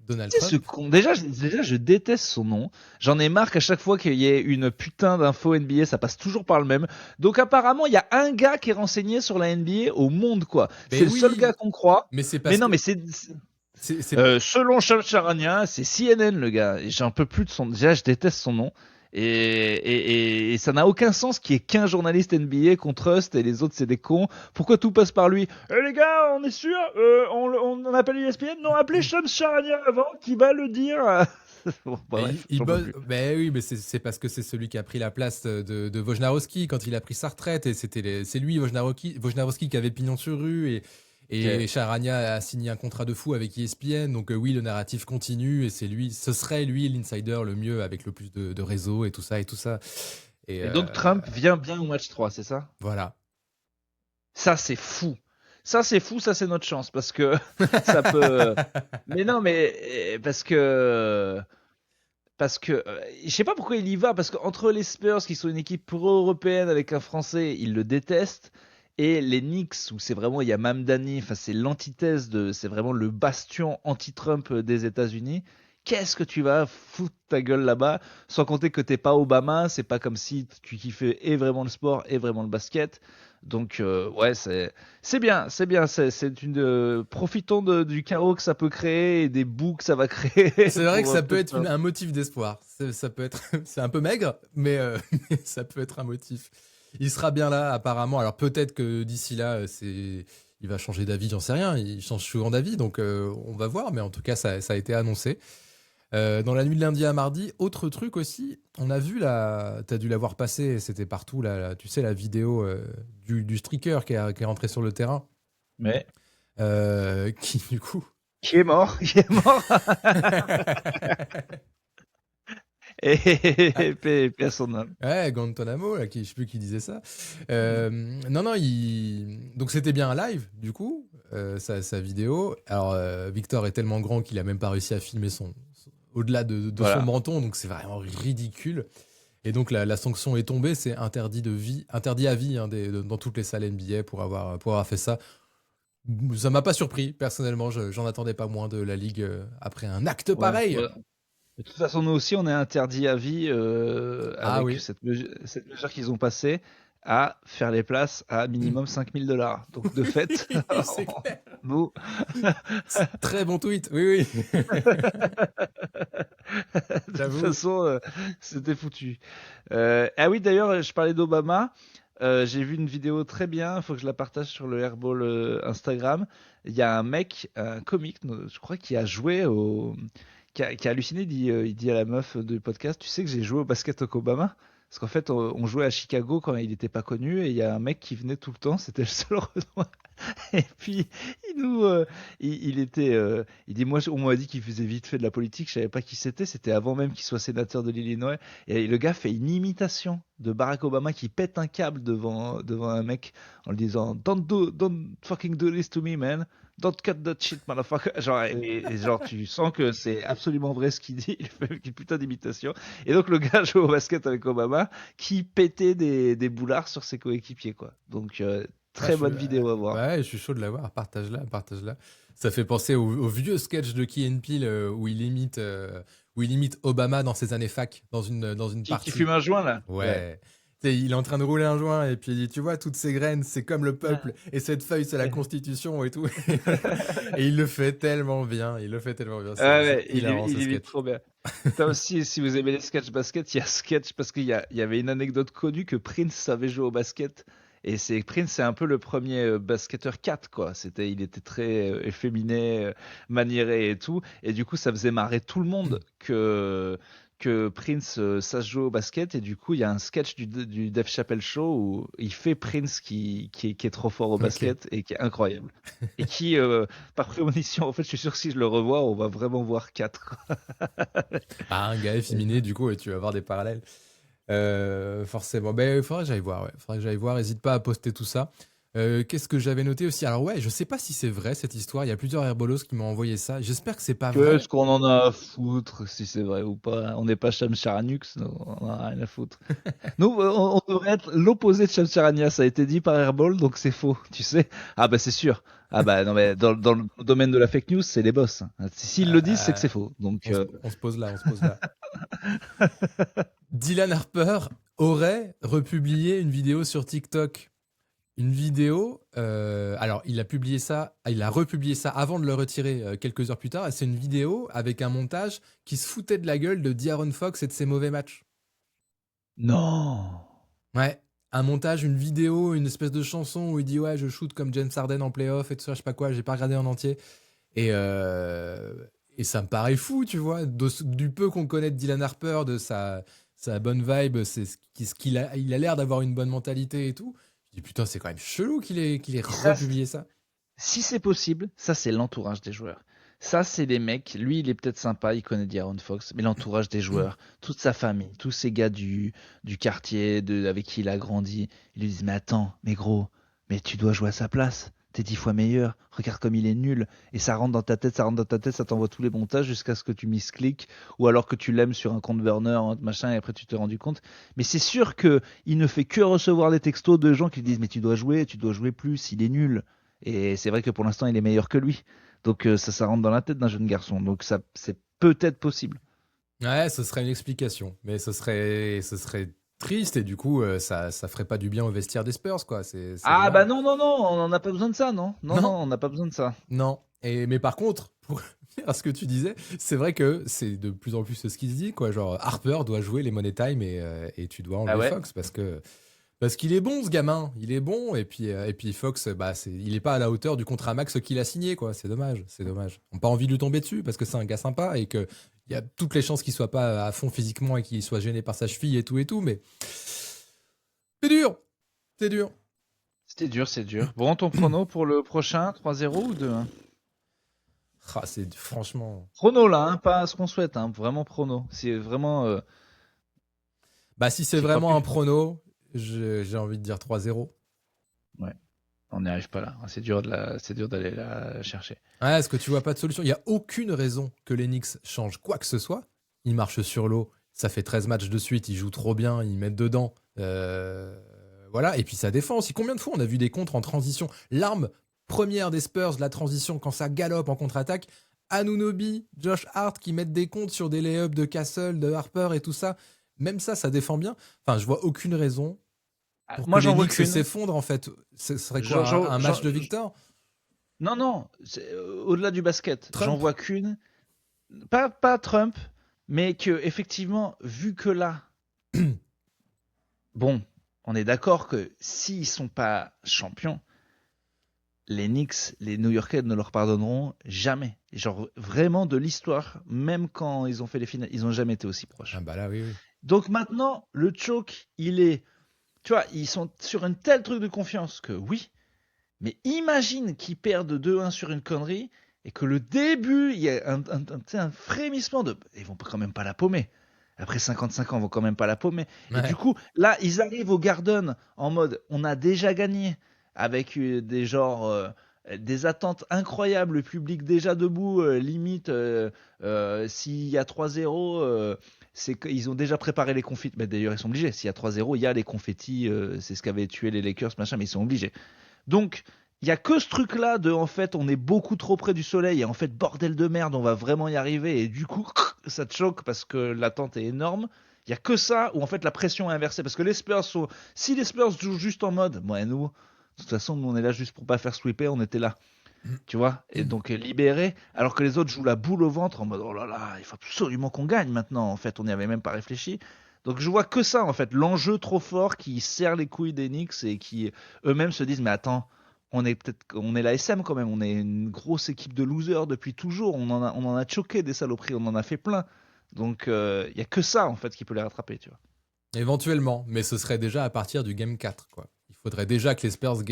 Speaker 4: Donald Trump.
Speaker 1: Ce con. Déjà, je déteste son nom. J'en ai marre qu'à chaque fois qu'il y ait une putain d'info NBA, ça passe toujours par le même. Donc apparemment, il y a un gars qui est renseigné sur la NBA au monde, quoi.
Speaker 4: Mais
Speaker 1: c'est le seul gars qu'on croit.
Speaker 4: Mais c'est pas.
Speaker 1: Mais non, mais selon Shams Charania, c'est CNN le gars. Et j'ai un peu plus de son. Déjà, je déteste son nom. Et ça n'a aucun sens qu'il y ait qu'un journaliste NBA qu'on trust et les autres c'est des cons. Pourquoi tout passe par lui? Les gars, on est sûr, on appelle ESPN? Non, appelez Shams Charania avant qui va le dire. Bon, bref,
Speaker 4: oui, mais c'est parce que c'est celui qui a pris la place de Wojnarowski quand il a pris sa retraite et c'est lui Wojnarowski qui avait pignon sur rue et Charania a signé un contrat de fou avec ESPN, donc oui, le narratif continue et ce serait lui l'insider le mieux avec le plus de réseaux et tout ça. Et
Speaker 1: donc Trump vient bien au match 3, c'est ça?
Speaker 4: Voilà.
Speaker 1: Ça, c'est fou. Ça, c'est notre chance parce que ça peut. Mais non, mais parce que je sais pas pourquoi il y va, parce qu'entre les Spurs qui sont une équipe pro-européenne avec un Français, ils le détestent. Et les Knicks, où c'est vraiment, il y a Mamdani, enfin c'est l'antithèse c'est vraiment le bastion anti-Trump des États-Unis. Qu'est-ce que tu vas foutre ta gueule là-bas, sans compter que t'es pas Obama, c'est pas comme si tu kiffais et vraiment le sport et vraiment le basket. Donc ouais, c'est bien, profitons du chaos que ça peut créer et des bouts que ça va créer.
Speaker 4: C'est vrai que ça peut être un motif d'espoir. Ça peut être, c'est un peu maigre, mais ça peut être un motif. Il sera bien là, apparemment. Alors peut-être que d'ici là, il va changer d'avis, j'en sais rien. Il change souvent d'avis, donc on va voir. Mais en tout cas, ça a été annoncé. Dans la nuit de lundi à mardi, autre truc aussi, on a vu t'as dû la voir passer, c'était partout, tu sais, la vidéo du streaker qui est rentré sur le terrain.
Speaker 1: Mais
Speaker 4: qui, du coup...
Speaker 1: Qui est mort. Et personne n'a.
Speaker 4: Ouais, Guantanamo, là, je sais plus qui disait ça. Non, donc c'était bien un live, du coup, sa vidéo. Alors, Victor est tellement grand qu'il a même pas réussi à filmer au-delà de son menton, donc c'est vraiment ridicule. Et donc la sanction est tombée, c'est interdit à vie dans toutes les salles NBA pour avoir fait ça. Ça m'a pas surpris, personnellement, j'en attendais pas moins de la Ligue après un acte pareil.
Speaker 1: Ouais. De toute façon, nous aussi, on est interdit à vie avec cette mesure qu'ils ont passée à faire les places à minimum $5,000. Donc, de fait, nous...
Speaker 4: Très bon tweet, oui.
Speaker 1: De toute façon, c'était foutu. Ah oui, d'ailleurs, je parlais d'Obama. J'ai vu une vidéo très bien, il faut que je la partage sur le Airball Instagram. Il y a un mec, un comique, je crois, qui a joué qui a halluciné, il dit à la meuf du podcast, tu sais que j'ai joué au basket avec Obama? Parce qu'en fait, on jouait à Chicago quand il n'était pas connu, et il y a un mec qui venait tout le temps, c'était le seul Renoir. Et puis, il dit, moi, on m'a dit qu'il faisait vite fait de la politique, je savais pas qui c'était avant même qu'il soit sénateur de l'Illinois. Et le gars fait une imitation de Barack Obama qui pète un câble devant un mec en lui disant, don't fucking do this to me, man. Don't cut that shit, motherfucker. Genre, tu sens que c'est absolument vrai ce qu'il dit. Il fait une putain d'imitation. Et donc, le gars joue au basket avec Obama qui pétait des boulards sur ses coéquipiers, quoi. Donc, très bonne vidéo à voir.
Speaker 4: Ouais, je suis chaud de la voir. Partage-la. Ça fait penser au vieux sketch de Key and Peele où il imite Obama dans ses années fac, dans une partie.
Speaker 1: Qui fume un joint, là.
Speaker 4: Ouais. Il est en train de rouler un joint et puis il dit, tu vois, toutes ces graines, c'est comme le peuple et cette feuille, c'est la Constitution et tout. Et il le fait tellement bien. Il
Speaker 1: est trop bien. T'as aussi, si vous aimez les sketchs basket, il y a sketch parce qu'il y avait une anecdote connue que Prince savait jouer au basket Et Prince, c'est un peu le premier basketteur 4, quoi. Il était très efféminé, maniéré et tout. Et du coup, ça faisait marrer tout le monde que Prince sache jouer au basket. Et du coup, il y a un sketch du Dave Chappelle Show où il fait Prince qui est trop fort au basket et qui est incroyable. Et qui, par prémonition, en fait, je suis sûr que si je le revois, on va vraiment voir 4.
Speaker 4: Un gars efféminé, du coup, et tu vas voir des parallèles. Forcément. Il faudrait que j'aille voir, ouais. Faudrait que j'aille voir. N'hésite pas à poster tout ça. Qu'est-ce que j'avais noté aussi? Alors ouais, je sais pas si c'est vrai cette histoire. Il y a plusieurs herbolos qui m'ont envoyé ça. J'espère que c'est pas vrai.
Speaker 1: Qu'est-ce qu'on en a à foutre si c'est vrai ou pas? On n'est pas Shamsharanux, on en a rien à foutre. Nous, on devrait être l'opposé de Shamsharania. Ça a été dit par Airball, donc c'est faux, tu sais. Ah bah c'est sûr. Ah bah non mais dans le domaine de la fake news, c'est les boss. S'ils le disent, c'est que c'est faux. Donc
Speaker 4: on se pose là. Dylan Harper aurait republié une vidéo sur TikTok. Une vidéo, alors il a republié ça avant de le retirer quelques heures plus tard, et c'est une vidéo avec un montage qui se foutait de la gueule de De'Aaron Fox et de ses mauvais matchs.
Speaker 1: Non.
Speaker 4: Ouais, un montage, une vidéo, une espèce de chanson où il dit ouais je shoot comme James Harden en playoff et tout ça, je sais pas quoi, j'ai pas regardé en entier. Et ça me paraît fou, tu vois, du peu qu'on connaît de Dylan Harper, de sa bonne vibe, il a l'air d'avoir une bonne mentalité et tout. Je dis putain, c'est quand même chelou qu'il ait republié ça.
Speaker 1: Si c'est possible, ça c'est l'entourage des joueurs. Ça c'est les mecs, lui il est peut-être sympa, il connaît De'Aaron Fox, mais l'entourage des joueurs, toute sa famille, tous ces gars du quartier avec qui il a grandi, ils lui disent mais attends, mais gros, mais tu dois jouer à sa place. T'es 10 fois meilleur, regarde comme il est nul, et ça rentre dans ta tête, ça t'envoie tous les montages jusqu'à ce que tu miscliques, ou alors que tu l'aimes sur un compte burner, machin, et après tu t'es rendu compte. Mais c'est sûr que il ne fait que recevoir des textos de gens qui lui disent mais tu dois jouer plus, il est nul. Et c'est vrai que pour l'instant il est meilleur que lui. Donc ça rentre dans la tête d'un jeune garçon, donc ça c'est peut-être possible.
Speaker 4: Ouais, ce serait une explication, mais ce serait triste et du coup ça ferait pas du bien au vestiaire des Spurs, quoi. C'est
Speaker 1: Ah
Speaker 4: dommage.
Speaker 1: bah non, on n'en a pas besoin de ça, non, on n'a pas besoin de ça.
Speaker 4: Non. Mais par contre, pour à ce que tu disais, c'est vrai que c'est de plus en plus ce qui se dit, quoi. Genre Harper doit jouer les Money Time et tu dois enlever Fox parce qu'il est bon, ce gamin. Il est bon et puis Fox, il est pas à la hauteur du contrat max qu'il a signé, quoi. C'est dommage. On n'a pas envie de lui tomber dessus parce que c'est un gars sympa et que il y a toutes les chances qu'il soit pas à fond physiquement et qu'il soit gêné par sa cheville et tout, mais c'est dur.
Speaker 1: C'est dur. Bon, ton prono pour le prochain, 3-0 ou 2-1?
Speaker 4: C'est franchement...
Speaker 1: Prono là, hein, pas ce qu'on souhaite, hein, vraiment prono. C'est vraiment...
Speaker 4: si c'est vraiment un prono, j'ai envie de dire 3-0.
Speaker 1: Ouais, on n'y arrive pas là. C'est dur d'aller la chercher.
Speaker 4: Ouais, est-ce que tu vois pas de solution? Il n'y a aucune raison que les Knicks changent quoi que ce soit. Ils marchent sur l'eau, ça fait 13 matchs de suite, ils jouent trop bien, ils mettent dedans. Voilà, et puis ça défend aussi. Combien de fois on a vu des contres en transition? L'arme première des Spurs, la transition, quand ça galope en contre-attaque, Anunoby, Josh Hart qui mettent des contres sur des lay-ups de Castle, de Harper et tout ça. Même ça défend bien. Enfin, je vois aucune raison pour que les Knicks s'effondrent, en fait. Ce serait quoi, un match de victoire?
Speaker 1: Non, au-delà du basket, j'en vois qu'une. Pas Trump, mais que effectivement, vu que là, bon, on est d'accord que s'ils sont pas champions, les Knicks, les New-Yorkais ne leur pardonneront jamais. Genre vraiment de l'histoire, même quand ils ont fait les finales, ils ont jamais été aussi proches.
Speaker 4: Ah bah là, oui.
Speaker 1: Donc maintenant, le choke, il est, tu vois, ils sont sur un tel truc de confiance que oui. Mais imagine qu'ils perdent 2-1 sur une connerie et que le début, il y a un frémissement de... Ils vont quand même pas la paumer. Après 55 ans, ils vont quand même pas la paumer. Ouais. Et du coup, là, ils arrivent au Garden en mode, on a déjà gagné, avec des attentes incroyables, le public déjà debout, limite, s'il y a 3-0... c'est qu'ils ont déjà préparé les confettis. Mais d'ailleurs, ils sont obligés. S'il y a 3-0, il y a les confettis. C'est ce qu'avaient tué les Lakers, machin, mais ils sont obligés. Donc, il n'y a que ce truc-là de, en fait, on est beaucoup trop près du soleil et en fait, bordel de merde, on va vraiment y arriver. Et du coup, ça te choque parce que l'attente est énorme. Il n'y a que ça où, en fait, la pression est inversée. Parce que les Spurs sont... Si les Spurs jouent juste en mode, nous, de toute façon, nous, on est là juste pour pas faire sweeper, on était là. Tu vois, et donc libéré, alors que les autres jouent la boule au ventre en mode oh là là, il faut absolument qu'on gagne maintenant. En fait, on n'y avait même pas réfléchi. Donc je vois que ça en fait, l'enjeu trop fort qui serre les couilles des Knicks et qui eux-mêmes se disent mais attends, on est la SM quand même, on est une grosse équipe de losers depuis toujours, on en a choqué des saloperies, on en a fait plein. Donc il y a que ça en fait qui peut les rattraper, tu vois.
Speaker 4: Éventuellement, mais ce serait déjà à partir du game 4, quoi. Il faudrait déjà que les Spurs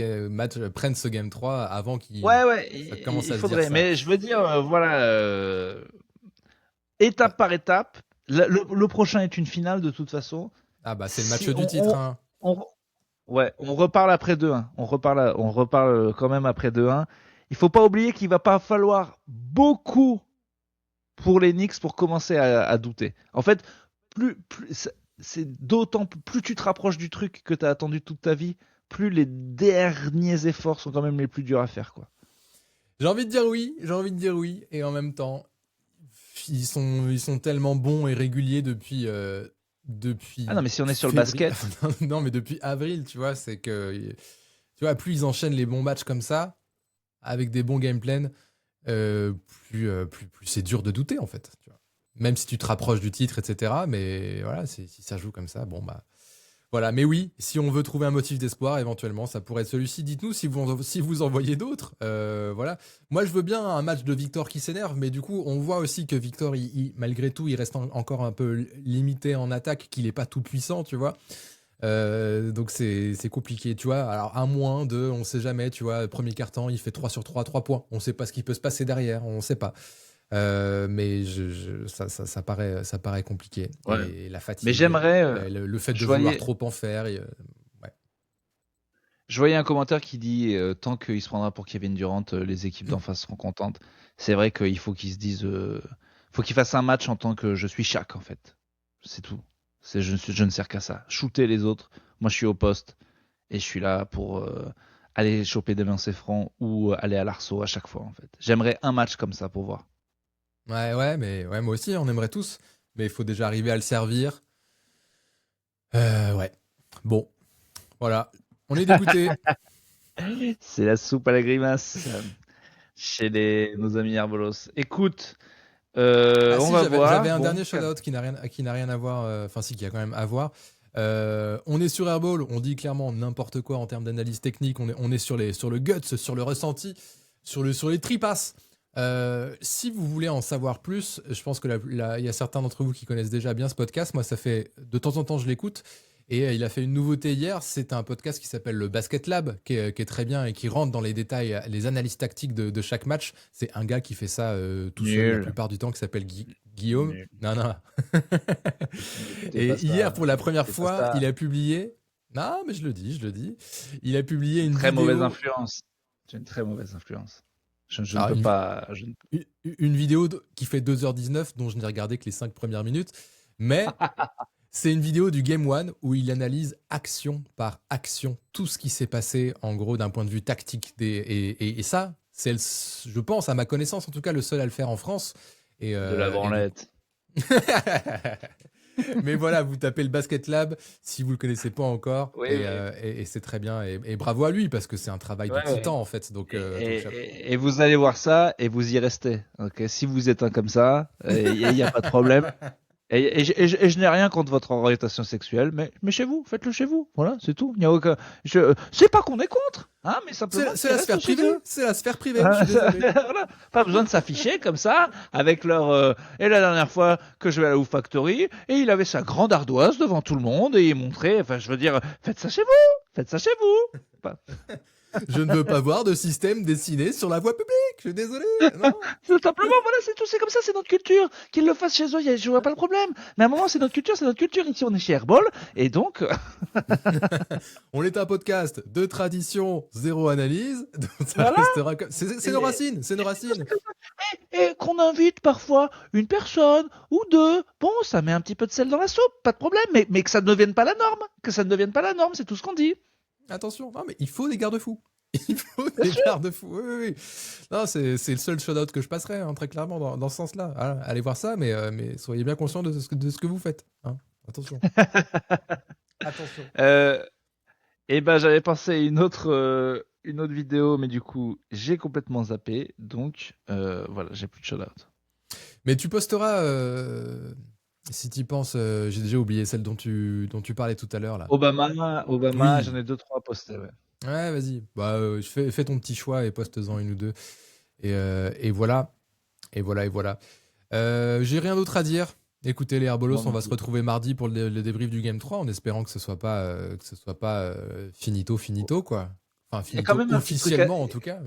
Speaker 4: prennent ce game 3 avant qu'ils
Speaker 1: Ouais,
Speaker 4: ça commence
Speaker 1: il
Speaker 4: à se
Speaker 1: faudrait.
Speaker 4: dire ça.
Speaker 1: Mais je veux dire, voilà, étape par étape. Le prochain est une finale de toute façon.
Speaker 4: Ah bah c'est le match
Speaker 1: Si
Speaker 4: du titre, hein.
Speaker 1: Ouais, on reparle après 2-1. On reparle quand même après 2-1. Il faut pas oublier qu'il va pas falloir beaucoup pour les Knicks pour commencer à douter. En fait, c'est d'autant plus tu te rapproches du truc que tu as attendu toute ta vie, plus les derniers efforts sont quand même les plus durs à faire, quoi.
Speaker 4: J'ai envie de dire oui, et en même temps, ils sont tellement bons et réguliers depuis
Speaker 1: Ah non, mais si on est sur le
Speaker 4: février.
Speaker 1: basket,
Speaker 4: Non, mais depuis avril, tu vois, c'est que tu vois, plus ils enchaînent les bons matchs comme ça, avec des bons game plans, plus c'est dur de douter en fait. Tu vois. Même si tu te rapproches du titre, etc. Mais voilà, si ça joue comme ça, bon bah. Voilà, mais oui, si on veut trouver un motif d'espoir, éventuellement, ça pourrait être celui-ci. Dites-nous si vous en voyez d'autres. Voilà. Moi, je veux bien un match de Victor qui s'énerve, mais du coup, on voit aussi que Victor, malgré tout, il reste encore un peu limité en attaque, qu'il n'est pas tout puissant, tu vois. Donc c'est compliqué, tu vois. Alors, un moins, deux, on sait jamais, tu vois. Premier quart-temps, il fait 3 sur 3, 3 points. On sait pas ce qui peut se passer derrière, on sait pas. Mais ça paraît compliqué.
Speaker 1: Ouais.
Speaker 4: Et la fatigue,
Speaker 1: mais j'aimerais.
Speaker 4: le fait de vouloir trop en faire. Ouais.
Speaker 1: Je voyais un commentaire qui dit tant qu'il se prendra pour Kevin Durant, les équipes d'en face seront contentes. C'est vrai qu'il faut qu'ils se disent, faut qu'ils fassent un match en tant que je suis Shaq en fait. C'est tout. Je ne sers qu'à ça. Shooter les autres. Moi, je suis au poste et je suis là pour aller choper des lancers francs ou aller à l'arceau à chaque fois en fait. J'aimerais un match comme ça pour voir.
Speaker 4: Mais moi aussi, on aimerait tous. Mais il faut déjà arriver à le servir. Ouais. Bon. Voilà. On est dégoûté.
Speaker 1: C'est la soupe à la grimace chez nos amis Herbolos. Écoute, on va voir.
Speaker 4: J'avais un dernier shout-out qui n'a rien à voir. Enfin, si, qui a quand même à voir. On est sur Airball, on dit clairement n'importe quoi en termes d'analyse technique. On est sur le guts, sur le ressenti, sur les tripasses. Si vous voulez en savoir plus, je pense que il y a certains d'entre vous qui connaissent déjà bien ce podcast. Moi, ça fait de temps en temps je l'écoute. Et il a fait une nouveauté hier. C'est un podcast qui s'appelle le Basket Lab, qui est très bien et qui rentre dans les détails, les analyses tactiques de chaque match. C'est un gars qui fait ça tout seul la plupart du temps, qui s'appelle Guillaume.
Speaker 1: Nul.
Speaker 4: Non. Et hier, pour la première fois, il a publié. Non, mais je le dis. Il a publié une
Speaker 1: très
Speaker 4: vidéo.
Speaker 1: mauvaise influence. C'est une très mauvaise influence. Je ne peux pas.
Speaker 4: Une vidéo qui fait 2h19, dont je n'ai regardé que les 5 premières minutes. Mais c'est une vidéo du Game 1 où il analyse action par action tout ce qui s'est passé, en gros, d'un point de vue tactique. Et ça, c'est, je pense, à ma connaissance, en tout cas, le seul à le faire en France. Et,
Speaker 1: de la branlette.
Speaker 4: Mais voilà, vous tapez le Basket Lab si vous le connaissez pas encore,
Speaker 1: Oui.
Speaker 4: Et c'est très bien. Et bravo à lui parce que c'est un travail de titan en fait. Donc,
Speaker 1: et vous allez voir ça et vous y restez. Okay, si vous êtes un comme ça, il n'y a pas de problème. Et je n'ai rien contre votre orientation sexuelle, mais chez vous, faites-le chez vous. Voilà, c'est tout. Il n'y a aucun. C'est pas qu'on est contre, hein, mais simplement.
Speaker 4: C'est la sphère privée. C'est la sphère privée. Je suis désolé.
Speaker 1: Voilà. Pas besoin de s'afficher comme ça avec leur. Et la dernière fois que je vais à la Woo Factory, et il avait sa grande ardoise devant tout le monde et il montrait. Enfin, je veux dire, faites ça chez vous. Pas...
Speaker 4: Je ne veux pas voir de système dessiné sur la voie publique. Je suis désolé. Non.
Speaker 1: C'est simplement, voilà, c'est tout. C'est comme ça, c'est notre culture. Qu'ils le fassent chez eux, je vois pas le problème. Mais à un moment, c'est notre culture. Ici, on est chez Airball. Et donc.
Speaker 4: On est un podcast de tradition, zéro analyse. Donc ça
Speaker 1: voilà.
Speaker 4: restera comme. C'est nos racines.
Speaker 1: Et qu'on invite parfois une personne ou deux. Bon, ça met un petit peu de sel dans la soupe, pas de problème. Mais que ça ne devienne pas la norme. C'est tout ce qu'on dit.
Speaker 4: Attention, non mais il faut des garde-fous. Oui. Non, c'est le seul shout-out que je passerai, hein, très clairement, dans ce sens-là. Voilà, allez voir ça, mais soyez bien conscients de ce que vous faites. Hein. Attention. Attention.
Speaker 1: Et ben, j'avais pensé à une autre vidéo, mais du coup, j'ai complètement zappé. Donc, voilà, j'ai plus de shout-out.
Speaker 4: Mais tu posteras Si t'y penses, j'ai déjà oublié celle dont tu parlais tout à l'heure là.
Speaker 1: Obama,
Speaker 4: Oui.
Speaker 1: j'en ai 2-3 à poster, ouais.
Speaker 4: Ouais, vas-y. Bah, fais ton petit choix et poste-en une ou deux. Et voilà. Et voilà. J'ai rien d'autre à dire. Écoutez les Herbolos,
Speaker 1: Moi
Speaker 4: on
Speaker 1: non
Speaker 4: va se
Speaker 1: plus.
Speaker 4: retrouver mardi pour le débrief du Game 3 en espérant que ce soit pas finito quoi. Enfin
Speaker 1: Il y a quand
Speaker 4: finito
Speaker 1: même un petit truc à-
Speaker 4: officiellement en tout cas.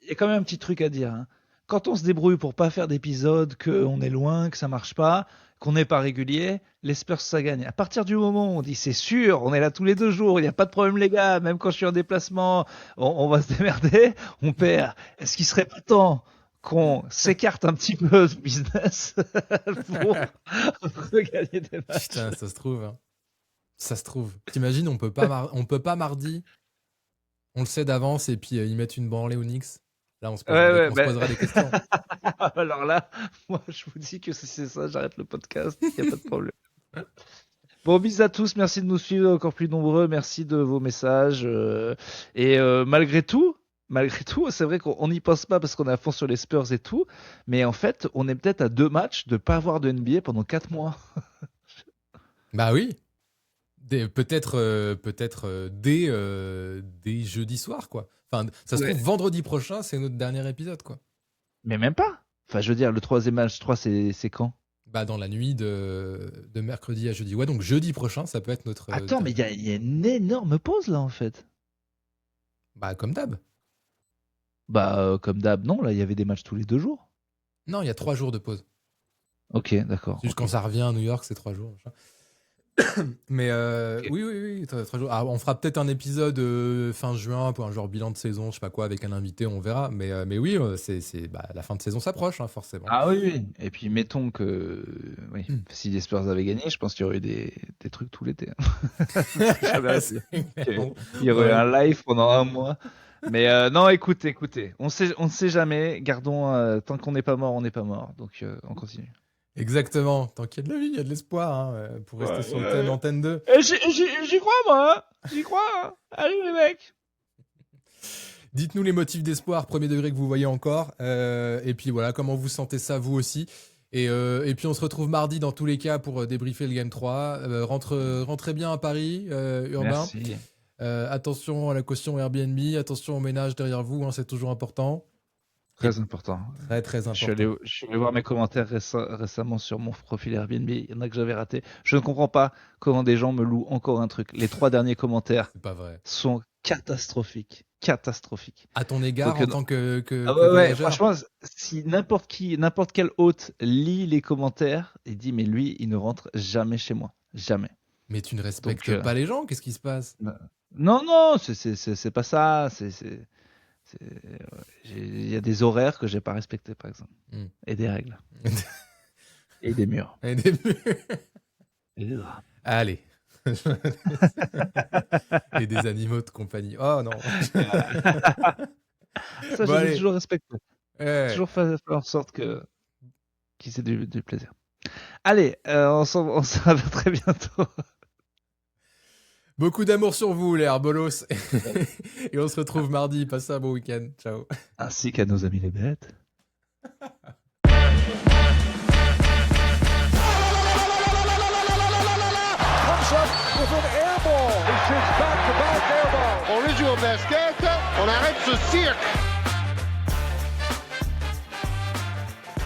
Speaker 1: Il y a quand même un petit truc à dire, hein. Quand on se débrouille pour pas faire d'épisodes, qu'on est loin, que ça marche pas, qu'on n'est pas régulier, les Spurs ça gagne. À partir du moment où on dit c'est sûr, on est là tous les 2 jours, il n'y a pas de problème les gars, même quand je suis en déplacement, on va se démerder, on perd. Est-ce qu'il serait pas temps qu'on s'écarte un petit peu du business pour gagner des matchs?
Speaker 4: Putain, ça se trouve. Hein. Ça se trouve. T'imagines, on peut pas mardi. On le sait d'avance et puis ils mettent une branlée aux Knicks. Là, on se posera des questions.
Speaker 1: Alors là, moi je vous dis que si c'est ça, j'arrête le podcast, il n'y a pas de problème. Bon, bisous à tous, merci de nous suivre encore plus nombreux, merci de vos messages. Malgré tout, c'est vrai qu'on n'y pense pas parce qu'on est à fond sur les Spurs et tout, mais en fait, on est peut-être à 2 matchs de pas avoir de NBA pendant 4 mois.
Speaker 4: Bah oui. Peut-être dès jeudi soir, quoi. Enfin, ça se trouve, vendredi prochain, c'est notre dernier épisode, quoi.
Speaker 1: Mais même pas. Enfin, je veux dire, le 3e match 3, c'est quand?
Speaker 4: Bah, dans la nuit de mercredi à jeudi. Ouais, donc jeudi prochain, ça peut être notre...
Speaker 1: Attends, mais il y a une énorme pause là, en fait.
Speaker 4: Bah, comme d'hab.
Speaker 1: Bah, comme d'hab, non, là, il y avait des matchs tous les 2 jours.
Speaker 4: Non, il y a 3 jours de pause.
Speaker 1: Ok, d'accord.
Speaker 4: Juste
Speaker 1: ok.
Speaker 4: quand ça revient à New York, c'est 3 jours. machin. Mais
Speaker 1: Ok.
Speaker 4: oui, 3 jours. Ah, on fera peut-être un épisode fin juin pour un genre bilan de saison, je sais pas quoi, avec un invité, on verra. Mais oui, la fin de saison s'approche, hein, forcément.
Speaker 1: Ah oui. Et puis, mettons que si les Spurs avaient gagné, je pense qu'il y aurait eu des trucs tout l'été. J'avais
Speaker 4: C'est
Speaker 1: hâte. Il y aurait eu un live pendant 1 mois. Mais non, écoutez, on ne sait jamais. Gardons, tant qu'on n'est pas mort, on n'est pas mort. Donc, on continue.
Speaker 4: Exactement. Tant qu'il y a de la vie, il y a de l'espoir, hein, pour rester sur le thème Antenne 2.
Speaker 1: J'y crois, moi. J'y crois. Allez, les mecs.
Speaker 4: Dites-nous les motifs d'espoir, premier degré que vous voyez encore. Et puis voilà, comment vous sentez ça, vous aussi. Et puis on se retrouve mardi dans tous les cas pour débriefer le Game 3. Rentrez bien à Paris, Urbain.
Speaker 1: Merci.
Speaker 4: Attention à la caution Airbnb, attention au ménage derrière vous, hein, c'est toujours important.
Speaker 1: Très important.
Speaker 4: Très, très important.
Speaker 1: Je suis allé voir mes commentaires récemment sur mon profil Airbnb. Il y en a que j'avais raté. Je ne comprends pas comment des gens me louent encore un truc. Les 3 derniers commentaires
Speaker 4: C'est pas vrai.
Speaker 1: sont catastrophiques. Catastrophiques.
Speaker 4: À ton égard,
Speaker 1: Donc,
Speaker 4: en tant que
Speaker 1: Ah ouais,
Speaker 4: voyageur,
Speaker 1: franchement, si n'importe quel hôte lit les commentaires, il dit mais lui, il ne rentre jamais chez moi. Jamais.
Speaker 4: mais tu ne respectes
Speaker 1: Donc,
Speaker 4: pas les gens, qu'est-ce qui se passe?
Speaker 1: Non, c'est pas ça. Il y a des horaires que j'ai pas respectés, par exemple. Et des règles. Et des murs.
Speaker 4: Et des murs.
Speaker 1: Et des draps.
Speaker 4: Allez. Et des animaux de compagnie. Oh non.
Speaker 1: Ça,
Speaker 4: Bon, allez.
Speaker 1: j'ai toujours respecté.
Speaker 4: Ouais.
Speaker 1: Toujours fait en sorte qu'ils aient du plaisir. Allez, on se revoit très bientôt.
Speaker 4: Beaucoup d'amour sur vous, les Herbolos. Et on se retrouve mardi. Passez un bon week-end. Ciao.
Speaker 1: Ainsi qu'à nos amis les bêtes.
Speaker 3: On les joue au basket, on arrête ce cirque.